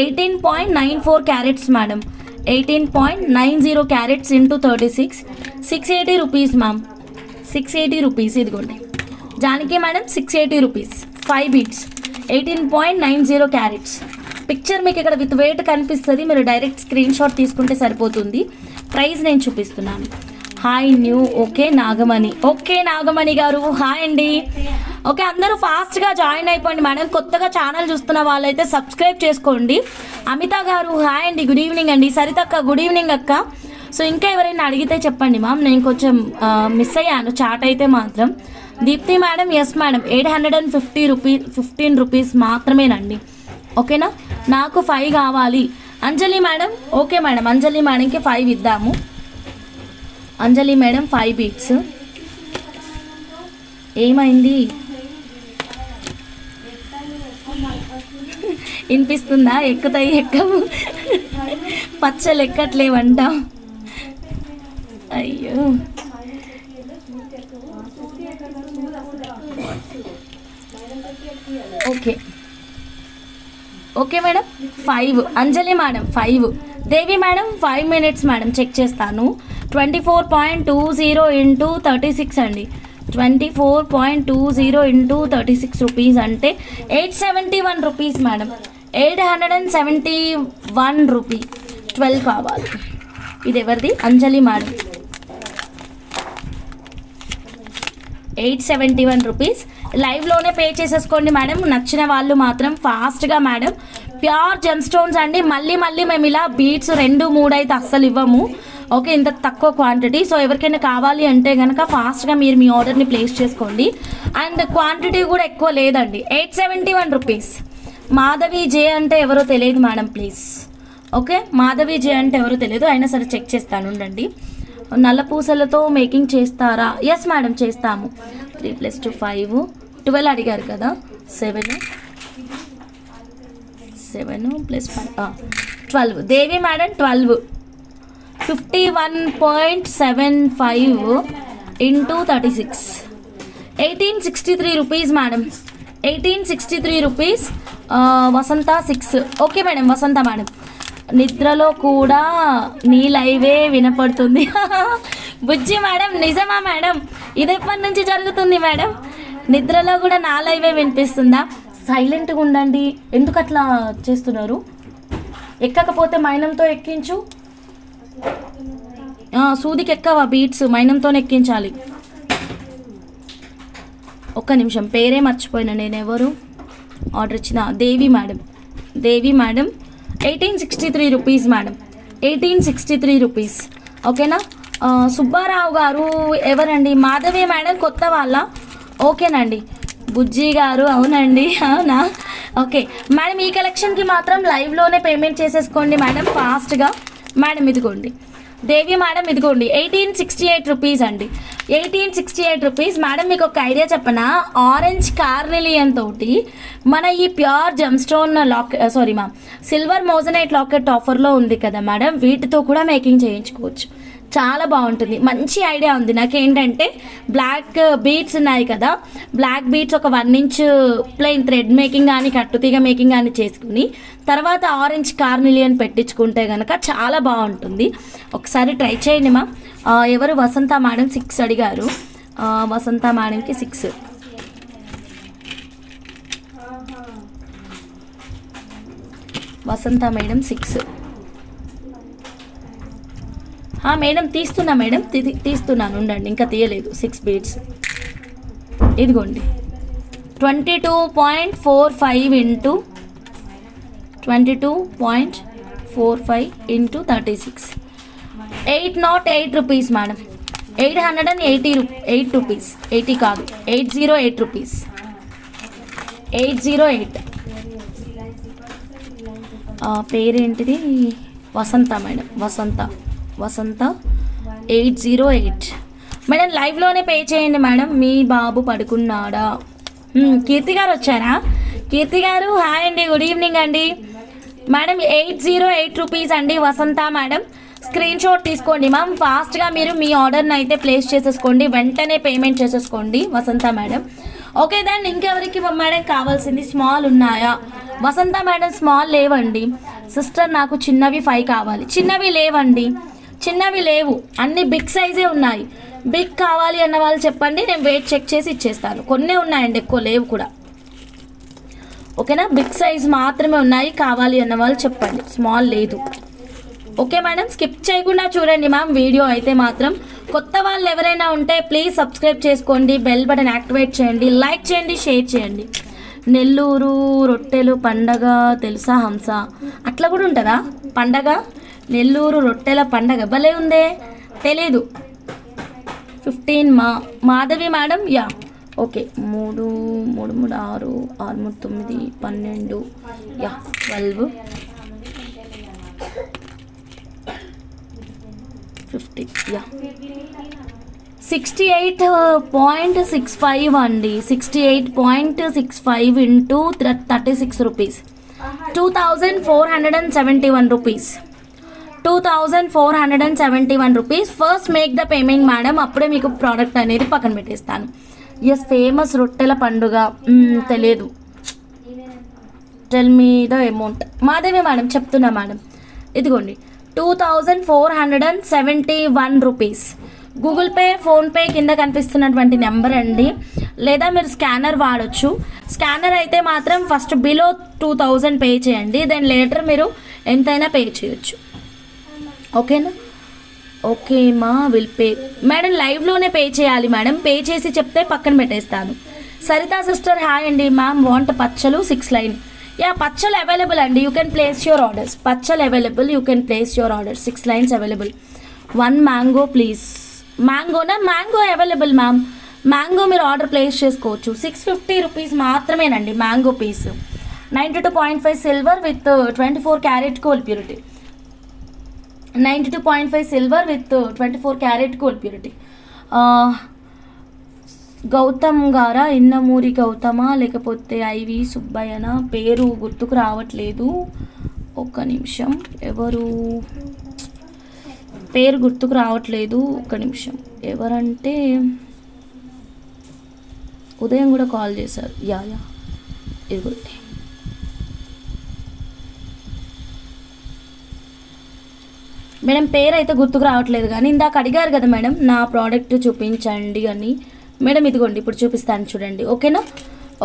18.94 carats madam, 18.90 carats into 36, 680 rupees ma'am. 680 rupees. ఇదిగోండి Janaki madam 680 rupees. 5 beads, 18.90 carats. Picture మీకు ఇక్కడ విత్ వెయిట్ కనిపిస్తుంది, మీరు డైరెక్ట్ స్క్రీన్ షాట్ తీసుకుంటే సరిపోతుంది. ప్రైస్ నేను చూపిస్తున్నాను. హాయ్ న్యూ ఓకే నాగమణి గారు హాయ్ అండి. ఓకే, అందరూ ఫాస్ట్గా జాయిన్ అయిపోండి మేడం. కొత్తగా ఛానల్ చూస్తున్న వాళ్ళైతే సబ్స్క్రైబ్ చేసుకోండి. అమిత గారు హాయ్ అండి, గుడ్ ఈవినింగ్ అండి. సరితక్క గుడ్ ఈవినింగ్ అక్క. సో ఇంకా ఎవరైనా అడిగితే చెప్పండి మ్యామ్, నేను కొంచెం మిస్ అయ్యాను చాట్ అయితే మాత్రం. Deepti madam yes madam 815 rupees మాత్రమేనండి. ఓకేనా, నాకు 5 కావాలి. Anjali madam okay madam, Anjali మేడంకి 5 ఇద్దాము. Anjali madam 5 beads. ఏమైంది వినిపిస్తుందా? ఎక్కుతాయి ఎక్కవు, పచ్చలు ఎక్కట్లేవంట. అయ్యో okay okay madam 5. Anjali madam 5. Devi madam 5 minutes madam, check చేస్తాను. 24.20 ఇంటూ 36 అండి. 24.20 ఇంటూ 36 రూపీస్ అంటే 871 రూపీస్ మేడం. 871 రూపీ. 12 కావాలి. ఇది ఎవరిది? అంజలి మేడం. 871 రూపీస్. లైవ్లోనే పే చేసేసుకోండి మేడం. నచ్చిన వాళ్ళు మాత్రం ఫాస్ట్గా మేడం. ప్యూర్ జెమ్ స్టోన్స్ అండి. మళ్ళీ మేము ఇలా బీట్స్ 2, 3 అయితే అస్సలు ఇవ్వము. ఓకే, ఇంత తక్కువ క్వాంటిటీ. సో ఎవరికైనా కావాలి అంటే కనుక ఫాస్ట్గా మీరు మీ ఆర్డర్ని ప్లేస్ చేసుకోండి. అండ్ క్వాంటిటీ కూడా ఎక్కువ లేదండి. 871 రూపీస్. మాధవి జే అంటే ఎవరో తెలియదు మేడం ప్లీజ్. ఓకే, మాధవి జే అంటే ఎవరో తెలియదు, అయినా సరే చెక్ చేస్తాను ఉండండి. నల్ల పూసలతో మేకింగ్ చేస్తారా? ఎస్ మేడం చేస్తాము. 3 + 2 5. 12 అడిగారు కదా. 7 + 5 12. Devi madam 12. 51.75 into 36. 1863 rupees madam. 1863 rupees. Vasantha 6. Okay madam, Vasantha madam. నిద్రలో కూడా నీ లైవే వినపడుతుంది. బుజ్జి మేడం నిజమా మేడం? ఇది ఎప్పటి నుంచి జరుగుతుంది మేడం? నిద్రలో కూడా నా లైవే వినిపిస్తుందా? సైలెంట్గా ఉండండి, ఎందుకు అట్లా చేస్తున్నారు? ఎక్కకపోతే మైనంతో ఎక్కించు. సూదికి ఎక్కవా బీట్స్? మైనంతో ఎక్కించాలి. ఒక్క నిమిషం, పేరే మర్చిపోయినా నేను. ఎవరు ఆర్డర్ ఇచ్చిన? దేవి మేడం. దేవి మేడం 1863 రూపీస్ మేడం. 1863 రూపీస్. ఓకేనా. సుబ్బారావు గారు ఎవరండి? మాధవి మేడం కొత్త వాళ్ళ? ఓకేనండి. బుజ్జి గారు అవునండి, అవునా? ఓకే మేడం, ఈ కలెక్షన్కి మాత్రం లైవ్లోనే పేమెంట్ చేసేసుకోండి మేడం ఫాస్ట్గా. మేడం ఇదిగోండి, దేవి మేడం ఇదిగోండి 1868 రూపీస్ అండి. 1868 రూపీస్ మేడం. మీకు ఒక ఐడియా చెప్పనా? ఆరెంజ్ కార్నెలియన్ తోటి మన ఈ pure gem stone silver moissanite locket ఆఫర్లో ఉంది కదా మేడం, వీటితో కూడా మేకింగ్ చేయించుకోవచ్చు. చాలా బాగుంటుంది. మంచి ఐడియా ఉంది నాకేంటంటే, బ్లాక్ బీడ్స్ ఉన్నాయి కదా, బ్లాక్ బీడ్స్ ఒక 1 ఇంచ్ ప్లెయిన్ థ్రెడ్ మేకింగ్ కానీ కట్టుతీగ మేకింగ్ కానీ చేసుకుని తర్వాత ఆరెంజ్ కార్నిలియన్ పెట్టించుకుంటే కనుక చాలా బాగుంటుంది. ఒకసారి ట్రై చేయండి మా. ఎవరు? వసంత మేడం 6 అడిగారు. వసంత మేడంకి 6. వసంత మేడం 6. మేడం తీస్తున్నా మేడం, తీస్తున్నాను ఉండండి, ఇంకా తీయలేదు. 6 బీడ్స్ ఇదిగోండి. 22.45 into 22.45 into 36. 808 rupees madam. 808 rupees. 80 కాదు, 808 రూపీస్. 808. పేరేంటిది? వసంత మేడం. వసంత 808 మేడం. లైవ్లోనే పే చేయండి మేడం. మీ బాబు పడుకున్నాడా? కీర్తి గారు వచ్చారా? కీర్తి గారు హాయ్ అండి, గుడ్ ఈవినింగ్ అండి మేడం. 808 రూపీస్ అండి వసంత మేడం. స్క్రీన్ షాట్ తీసుకోండి మ్యామ్. ఫాస్ట్గా మీరు మీ ఆర్డర్ని అయితే ప్లేస్ చేసేసుకోండి, వెంటనే పేమెంట్ చేసేసుకోండి వసంత మేడం. ఓకే దాన్ని ఇంకెవరికి మేడం కావాల్సింది? స్మాల్ ఉన్నాయా? వసంత మేడం స్మాల్ లేవండి సిస్టర్, నాకు చిన్నవి 5 కావాలి. చిన్నవి లేవండి, చిన్నవి లేవు, అన్ని బిగ్ సైజే ఉన్నాయి. బిగ్ కావాలి అన్న వాళ్ళు చెప్పండి, నేను వెయిట్ చెక్ చేసి ఇచ్చేస్తాను. కొన్ని ఉన్నాయండి, ఎక్కువ లేవు కూడా. ఓకేనా. బిగ్ సైజ్ మాత్రమే ఉన్నాయి, కావాలి అన్న వాళ్ళు చెప్పండి, స్మాల్ లేదు. ఓకే మేడం, స్కిప్ చేయకుండా చూడండి మ్యామ్ వీడియో అయితే మాత్రం. కొత్త వాళ్ళు ఎవరైనా ఉంటే ప్లీజ్ సబ్స్క్రైబ్ చేసుకోండి, బెల్ బటన్ యాక్టివేట్ చేయండి, లైక్ చేయండి, షేర్ చేయండి. నెల్లూరు రొట్టెలు పండగ తెలుసా హంస? అట్లా కూడా ఉంటుందా పండగ? నెల్లూరు రొట్టెల పండగ భలే ఉందే, తెలీదు. 15 Madhavi madam, yeah okay. 3 3 3 6 6 3 9 12, yeah 12 50, yeah 68.65 అండి. 68.65 into 36 rupees, 2471 rupees. 2471 rupees. First make the payment madam, అప్పుడే మీకు ప్రోడక్ట్ అనేది పక్కన పెట్టేస్తాను. ఎస్, ఫేమస్ రొట్టెల పండుగ తెలియదు. Tell me the amount. Madhavi madam చెప్తున్నా మేడం, ఇదిగోండి 2471 రూపీస్. గూగుల్ పే, ఫోన్పే కింద కనిపిస్తున్నటువంటి నెంబర్ అండి, లేదా మీరు స్కానర్ వాడచ్చు. స్కానర్ అయితే మాత్రం ఫస్ట్ బిలో 2000 పే చేయండి, దెన్ లేటర్ మీరు ఎంతైనా పే చేయొచ్చు. ఓకేనా? ఓకే మా విల్ పే మేడం, లైవ్లోనే పే చేయాలి మేడం, పే చేసి చెప్తే పక్కన పెట్టేస్తాను. సరితా సిస్టర్ హాయ్ అండి. మ్యామ్ వాంట్ పచ్చలు 6 లైన్. యా పచ్చలు అవైలబుల్ అండి, you can place your orders. పచ్చలు available, you can place your orders. 6 lines available. 1 mango please. మ్యాంగోనా? మ్యాంగో అవైలబుల్ మ్యామ్, మ్యాంగో మీరు ఆర్డర్ ప్లేస్ చేసుకోవచ్చు. 650 రూపీస్ మాత్రమేనండి mango piece. 92.5 silver with 24 carat gold purity. 92.5 silver with 24 carat gold purity. Gautam గారా? ఇన్నమూరి గౌతమా లేకపోతే IV సుబ్బయ్యనా? పేరు గుర్తుకు రావట్లేదు, ఒక్క నిమిషం. ఎవరు పేరు గుర్తుకు రావట్లేదు, ఒక్క నిమిషం. ఎవరంటే ఉదయం కూడా కాల్ చేశారు. యా ఇదిగోండి. మేడం పేరు అయితే గుర్తుకు రావట్లేదు, కానీ ఇందాక అడిగారు కదా మేడం నా ప్రోడక్ట్ చూపించండి అని. మేడం ఇదిగోండి ఇప్పుడు చూపిస్తాను చూడండి. ఓకేనా?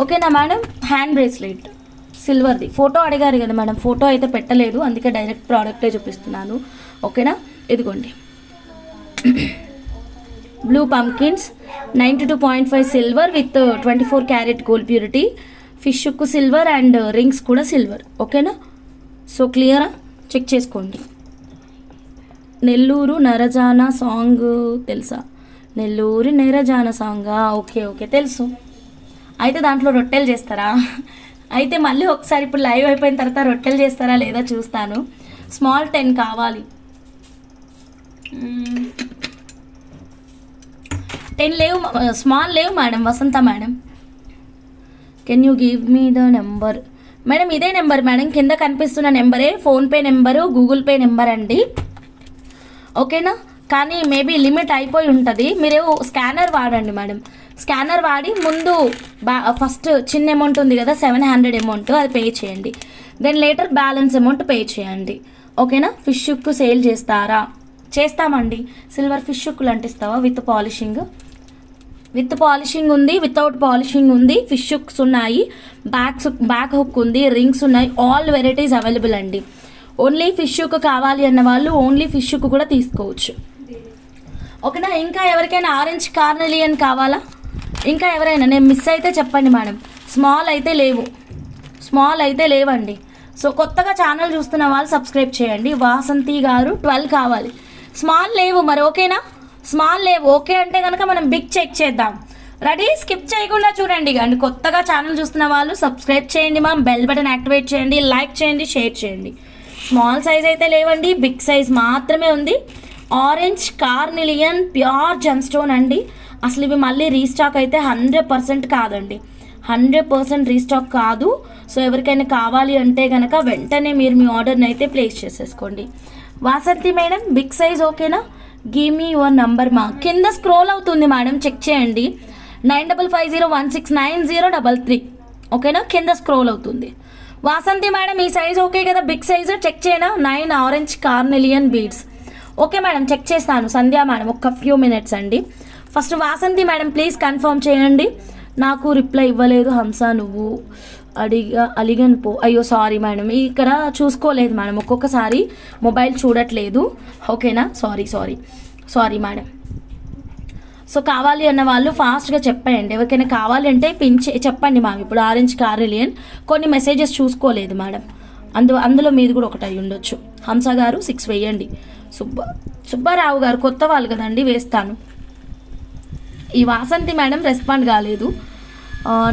ఓకేనా మేడం. హ్యాండ్ బ్రేస్లెట్ సిల్వర్ది. ఫోటో అడిగారు కదా మేడం, ఫోటో అయితే పెట్టలేదు, అందుకే డైరెక్ట్ ప్రోడక్టే చూపిస్తున్నాను. ఓకేనా? ఇదిగోండి blue pumpkins. 92.5 silver with 24 carat gold purity. Fish కు సిల్వర్ అండ్ రింగ్స్ కూడా సిల్వర్. ఓకేనా? సో క్లియరా? చెక్ చేసుకోండి. నెల్లూరు నెరజాన సాంగ్ తెలుసా? నెల్లూరు నెరజాన సాంగా? ఓకే ఓకే తెలుసు. అయితే దాంట్లో రొట్టెలు చేస్తారా? అయితే మళ్ళీ ఒకసారి ఇప్పుడు లైవ్ అయిపోయిన తర్వాత రొట్టెలు చేస్తారా లేదా చూస్తాను. స్మాల్ 10 కావాలి. 10 లేవు, స్మాల్ లేవు madam. Vasantha madam, can you give me the number? Madam ఇదే నెంబర్ మేడం, కింద కనిపిస్తున్న నెంబరే PhonePe number, Google pay number అండి. ఓకేనా? కానీ మేబీ లిమిట్ అయిపోయి ఉంటుంది. మీరు స్కానర్ వాడండి మేడం. స్కానర్ వాడి ముందు ఫస్ట్ చిన్న అమౌంట్ ఉంది కదా 700 అమౌంట్, అది పే చేయండి. Then later balance amount pay చేయండి. ఓకేనా? ఫిష్ హుక్ సేల్ చేస్తారా? చేస్తామండి. సిల్వర్ ఫిష్ హుక్లు అంటిస్తావా? With polishing. విత్ పాలిషింగ్ ఉంది, వితౌట్ పాలిషింగ్ ఉంది. ఫిష్ హుక్స్ ఉన్నాయి, బ్యాక్ హుక్ ఉంది, రింగ్స్ ఉన్నాయి. ఆల్ వెరైటీస్ అవైలబుల్ అండి. ఓన్లీ ఫిష్ హుక్ కావాలి అన్న వాళ్ళు ఓన్లీ ఫిష్ హుక్ కూడా తీసుకోవచ్చు. ఓకేనా? ఇంకా ఎవరికైనా ఆరెంజ్ కార్నెలియన్ కావాలా? ఇంకా ఎవరైనా నేను మిస్ అయితే చెప్పండి మేడం. స్మాల్ అయితే లేవు, స్మాల్ అయితే లేవండి. సో కొత్తగా ఛానల్ చూస్తున్న వాళ్ళు సబ్స్క్రైబ్ చేయండి. వాసంతి గారు 12 కావాలి. స్మాల్ లేవు మరి. ఓకేనా? స్మాల్ లేవు. ఓకే అంటే కనుక మనం బిగ్ చెక్ చేద్దాం. రెడీ? స్కిప్ చేయకుండా చూడండి. అండ్ కొత్తగా ఛానల్ చూస్తున్న వాళ్ళు సబ్స్క్రైబ్ చేయండి మ్యామ్, బెల్ బటన్ యాక్టివేట్ చేయండి, లైక్ చేయండి, షేర్ చేయండి. స్మాల్ సైజ్ అయితే లేవండి, బిగ్ సైజ్ మాత్రమే ఉంది. ఆరెంజ్ కార్నిలియన్ ప్యూర్ జెమ్ స్టోన్ అండి. అసలు ఇవి మళ్ళీ రీస్టాక్ అయితే 100% కాదండి, 100% రీస్టాక్ కాదు. సో ఎవరికైనా కావాలి అంటే కనుక వెంటనే మీరు మీ ఆర్డర్ని అయితే ప్లేస్ చేసేసుకోండి. వాసంతి మేడం బిగ్ సైజ్ ఓకేనా? గివ్ మీ యువర్ నంబర్ మా. కింద స్క్రోల్ అవుతుంది మేడం, చెక్ చేయండి. 9550169033. ఓకేనా? కింద స్క్రోల్ అవుతుంది. వాసంతి మేడం ఈ సైజ్ ఓకే కదా? బిగ్ సైజ్ చెక్ చేయనా? 9 orange carnelian beads. Okay madam, check చేస్తాను. సంధ్యా మేడం ఒక్క ఫ్యూ మినిట్స్ అండి. First Vasanthi madam please confirm చేయండి. నాకు రిప్లై ఇవ్వలేదు హంస నువ్వు. అలిగన్ పో అయ్యో సారీ మేడం, ఇక్కడ చూసుకోలేదు మేడం, ఒక్కొక్కసారి మొబైల్ చూడట్లేదు. ఓకేనా, సారీ మేడం. సో కావాలి అన్న వాళ్ళు ఫాస్ట్గా చెప్పండి. ఎవరికైనా కావాలి అంటే చెప్పండి మ్యామ్. ఇప్పుడు ఆరెంజ్ కార్నిలియన్ కొన్ని మెసేజెస్ చూసుకోలేదు మేడం, అందులో మీది కూడా ఒకటి అయి ఉండొచ్చు. హంస గారు 6 వేయండి. సుబ్బారావు గారు కొత్త వాళ్ళు కదండి, వేస్తాను. ఈ వాసంతి మేడం రెస్పాండ్ కాలేదు.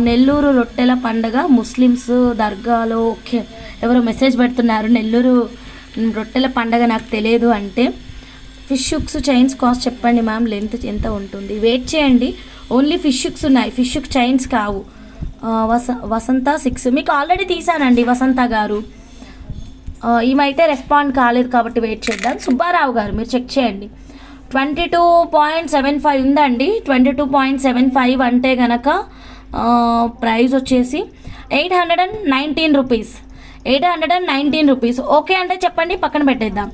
నెల్లూరు రొట్టెల పండగ ముస్లిమ్స్ దర్గాలో. ఓకే, ఎవరో మెసేజ్ పెడుతున్నారు నెల్లూరు రొట్టెల పండగ నాకు తెలియదు అంటే. ఫిష్ హుక్స్ చైన్స్ కాస్ట్ చెప్పండి మ్యామ్, లెంత్ ఎంత ఉంటుంది? వెయిట్ చేయండి, ఓన్లీ ఫిష్ హుక్స్ ఉన్నాయి, ఫిష్ హుక్ చైన్స్ కావు. వసంత 6 మీకు ఆల్రెడీ తీసానండి వసంత గారు. ఈమైతే రెస్పాండ్ కాలేదు కాబట్టి వెయిట్ చేద్దాం. సుబ్బారావు గారు మీరు చెక్ చేయండి. 22.75 ఉందండి. 22.75 అంటే కనుక ప్రైస్ వచ్చేసి 819 రూపీస్. 819 రూపీస్. ఓకే అంటే చెప్పండి, పక్కన పెట్టేద్దాం.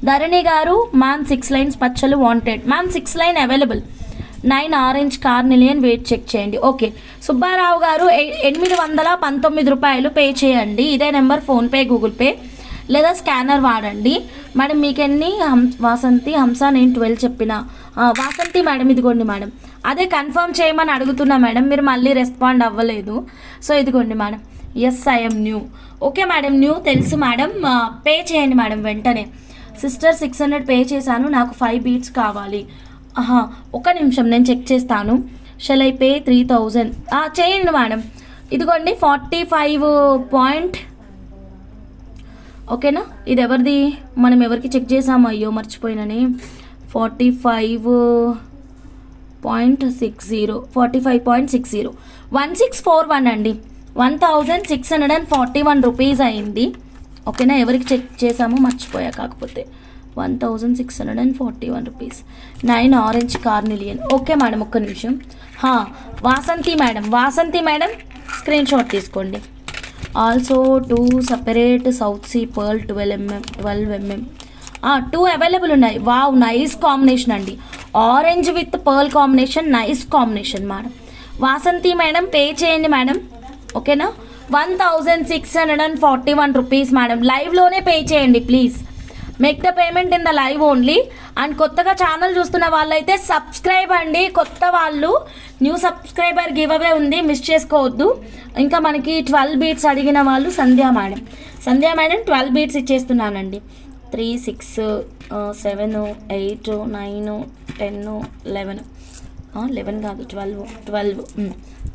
ధరణి గారు మ్యామ్ 6 లైన్స్ పచ్చలు wanted. Ma'am 6 line available. 9 orange carnelian weight check చేయండి. ఓకే, సుబ్బారావు గారు 819 రూపాయలు పే చేయండి. ఇదే నెంబర్, ఫోన్పే, గూగుల్ పే లేదా స్కానర్ వాడండి మేడం. మీకెన్ని? వాసంతి హంస నేను 12 చెప్పిన. వాసంతి మేడం ఇదిగోండి మేడం, అదే కన్ఫర్మ్ చేయమని అడుగుతున్నా మేడం, మీరు మళ్ళీ రెస్పాండ్ అవ్వలేదు. సో ఇదిగోండి madam, yes I'm new. Okay madam, new తెలుసు మేడం. పే చేయండి మేడం వెంటనే. సిస్టర్ 600 పే చేశాను, నాకు 5 బీట్స్ కావాలి. ఒక నిమిషం నేను చెక్ చేస్తాను. Shall I pay 3000? చేయండి మేడం. ఇదిగోండి 45 ఓకేనా. ఇది ఎవరిది? మనం ఎవరికి చెక్ చేసాము? అయ్యో మర్చిపోయినని. 45.60 1641 అండి. 1641 రూపీస్ అయింది. ఓకేనా, ఎవరికి చెక్ చేసామో మర్చిపోయా, కాకపోతే 1641 రూపీస్. 9 ఆరెంజ్ కార్నిలియన్. ఓకే మేడం, ఒక్క నిమిషం. వాసంతి మేడం స్క్రీన్ షాట్ తీసుకోండి. Also 2 separate south Sea pearl 12 mm 2 available ఉన్నాయి. వావ్, నైస్ కాంబినేషన్ అండి. Orange with pearl combination, nice combination madam. Vasanthi madam pay చేయండి మేడం. ఓకేనా, 1641 రూపీస్ మేడం. లైవ్లోనే పే చేయండి please. Make the payment in the live only. And కొత్తగా channel చూస్తున్న వాళ్ళైతే subscribe అండి. కొత్త వాళ్ళు న్యూ సబ్స్క్రైబర్ గివ్ అవే ఉంది, మిస్ చేసుకోవద్దు. ఇంకా మనకి 12 బీట్స్ అడిగిన వాళ్ళు సంధ్యా మేడం 12 బీట్స్ ఇచ్చేస్తున్నానండి. 3 6 7 8 9 10 11 11 కాదు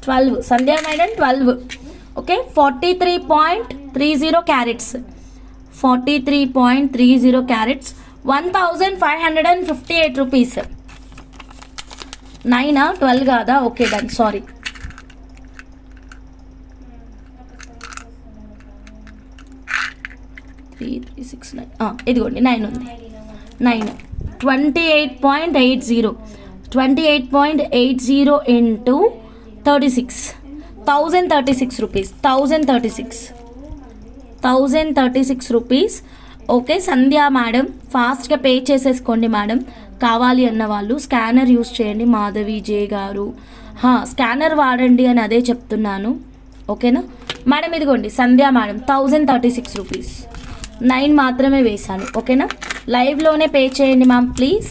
12 Sandhya madam 12. Okay, 43.30 carats. 43.30 carats, 1558 rupees. 9 12 కాదా? Okay done, sorry. ఇదిగోండి 9 ఉంది. 9 28.80 28.80 ఇంటూ 36 1036 rupees. 1036 rupees. Okay Sandhya madam ఫాస్ట్గా పే చేసేసుకోండి మేడం. కావాలి అన్న వాళ్ళు స్కానర్ యూస్ చేయండి. మాధవి జే గారు స్కానర్ వాడండి అని అదే చెప్తున్నాను. ఓకేనా మేడం, ఇదిగోండి సంధ్యా మేడం 1036 రూపీస్. 9 మాత్రమే వేశాను. ఓకేనా, లైవ్లోనే పే చేయండి ma'am please.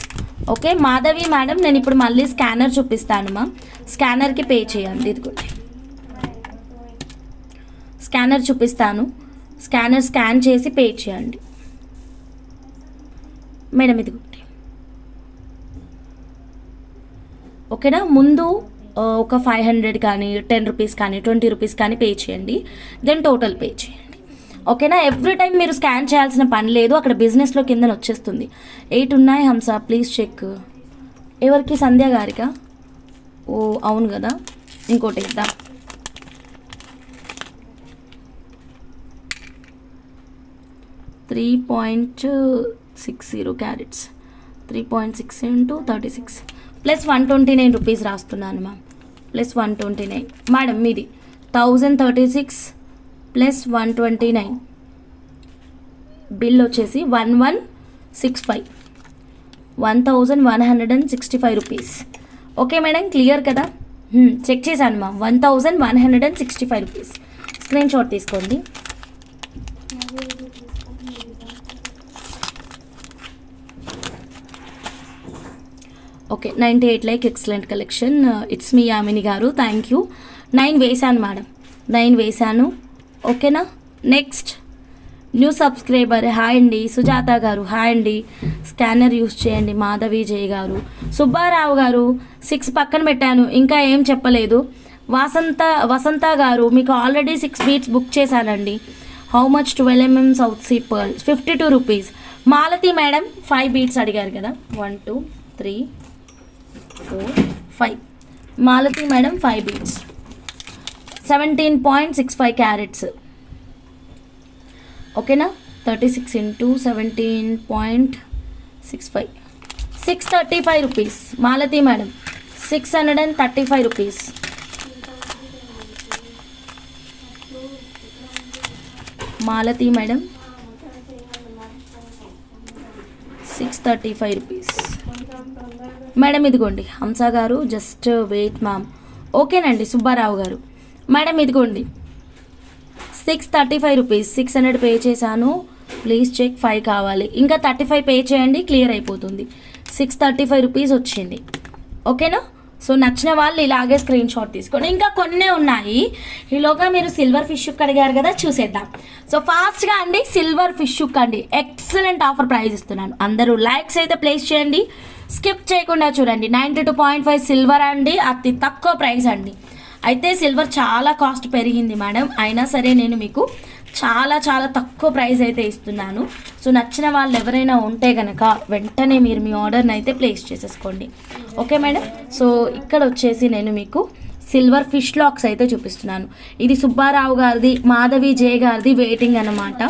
Okay Madhavi madam, నేను ఇప్పుడు మళ్ళీ స్కానర్ చూపిస్తాను మ్యామ్, స్కానర్కి పే చేయండి. ఇదిగోండి స్కానర్ చూపిస్తాను, స్కానర్ స్కాన్ చేసి పే చేయండి మేడం. ఇదిగోండి ఓకేనా. ముందు ఒక 500 కానీ 10 రూపీస్ కానీ 20 రూపీస్ కానీ పే చేయండి, దెన్ టోటల్ పే చేయండి. ఓకేనా, ఎవ్రీ టైం మీరు స్కాన్ చేయాల్సిన పని లేదు, అక్కడ బిజినెస్లో కింద వచ్చేస్తుంది. 8 ఉన్నాయి హంస ప్లీజ్ చెక్. ఎవరికి? సంధ్య గారికా? ఓ అవును కదా, ఇంకోటి ఇద్దాం. $3.60 క్యారెట్స్. 3.6 ఇంటూ 36 ప్లస్ 129 రూపీస్ రాస్తున్నాను మ్యామ్. ప్లస్ 129 మేడం మీది 1036 ప్లస్ 129 బిల్ వచ్చేసి 1165 1165 రూపీస్. ఓకే మేడం, క్లియర్ కదా? చెక్ చేశాను మ్యామ్. 1165 రూపీస్. స్క్రీన్ షాట్ తీసుకోండి. Okay, 98 like, excellent collection. It's me Yamini గారు, థ్యాంక్ యూ. 9 వేసాను మేడం, 9 వేసాను. ఓకేనా. నెక్స్ట్ న్యూ సబ్స్క్రైబర్, హాయ్ అండి. సుజాత గారు, హాయ్ అండి. స్కానర్ యూస్ చేయండి. మాధవి జయ గారు, సుబ్బారావు గారు 6 పక్కన పెట్టాను, ఇంకా ఏం చెప్పలేదు. వసంత గారు, మీకు ఆల్రెడీ 6 బీట్స్ బుక్ చేశానండి. How much 12 mm South Sea pearl, 52 rupees. Malathi madam 5 beads అడిగారు కదా, 1 2 3 4 5. Malathi madam 5 beads, 17.65 carats. ఓకేనా. 36 into 17.65, 635 rupees. Malathi madam 635 rupees. Malathi madam 635 rupees. Madam ఇదిగోండి. హంస గారు జస్ట్ వెయిట్ మ్యామ్. ఓకేనండి. సుబ్బారావు గారు మేడం ఇదిగోండి 635 రూపీస్. 600 పే చేశాను, ప్లీజ్ చెక్. 5 కావాలి, ఇంకా 35 పే చేయండి, క్లియర్ అయిపోతుంది. 635 రూపీస్ వచ్చింది. ఓకేనా. సో నచ్చిన వాళ్ళు ఇలాగే స్క్రీన్ షాట్ తీసుకోండి. ఇంకా కొన్నే ఉన్నాయి. ఈలోగా మీరు సిల్వర్ ఫిష్ హుక్ అడిగారు కదా, చూసేద్దాం. సో ఫాస్ట్గా అండి, సిల్వర్ ఫిష్ హుక్ అండి, ఎక్సలెంట్ ఆఫర్ ప్రైస్ ఇస్తున్నాను. అందరూ లైక్స్ అయితే ప్లేస్ చేయండి, స్కిప్ చేయకుండా చూడండి. 92.5 సిల్వర్ అండి, అతి తక్కువ ప్రైస్ అండి. అయితే సిల్వర్ చాలా కాస్ట్ పెరిగింది మేడం, అయినా సరే నేను మీకు చాలా చాలా తక్కువ ప్రైస్ అయితే ఇస్తున్నాను. సో నచ్చిన వాళ్ళు ఎవరైనా ఉంటే కనుక వెంటనే మీరు మీ ఆర్డర్ని అయితే ప్లేస్ చేసేసుకోండి. Okay madam. సో ఇక్కడ వచ్చేసి నేను మీకు సిల్వర్ ఫిష్ లాక్స్ అయితే చూపిస్తున్నాను. ఇది సుబ్బారావు గారిది, మాధవి జయ గారిది వెయిటింగ్ అన్నమాట.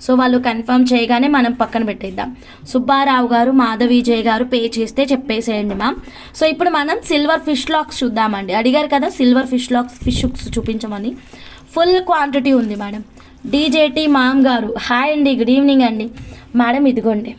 సో వాళ్ళు కన్ఫర్మ్ చేయగానే మనం పక్కన పెట్టేద్దాం. సుబ్బారావు గారు, మాధవి జయ గారు పే చేస్తే చెప్పేసేయండి మ్యామ్. సో ఇప్పుడు మనం సిల్వర్ ఫిష్ లాక్స్ చూద్దామండి. అడిగారు కదా silver fish lakhs, fish hooks చూపించమని. ఫుల్ క్వాంటిటీ ఉంది మేడం. డీజేటీ మామ్ గారు, హాయ్ అండి, గుడ్ ఈవినింగ్ అండి. మేడం ఇదిగోండి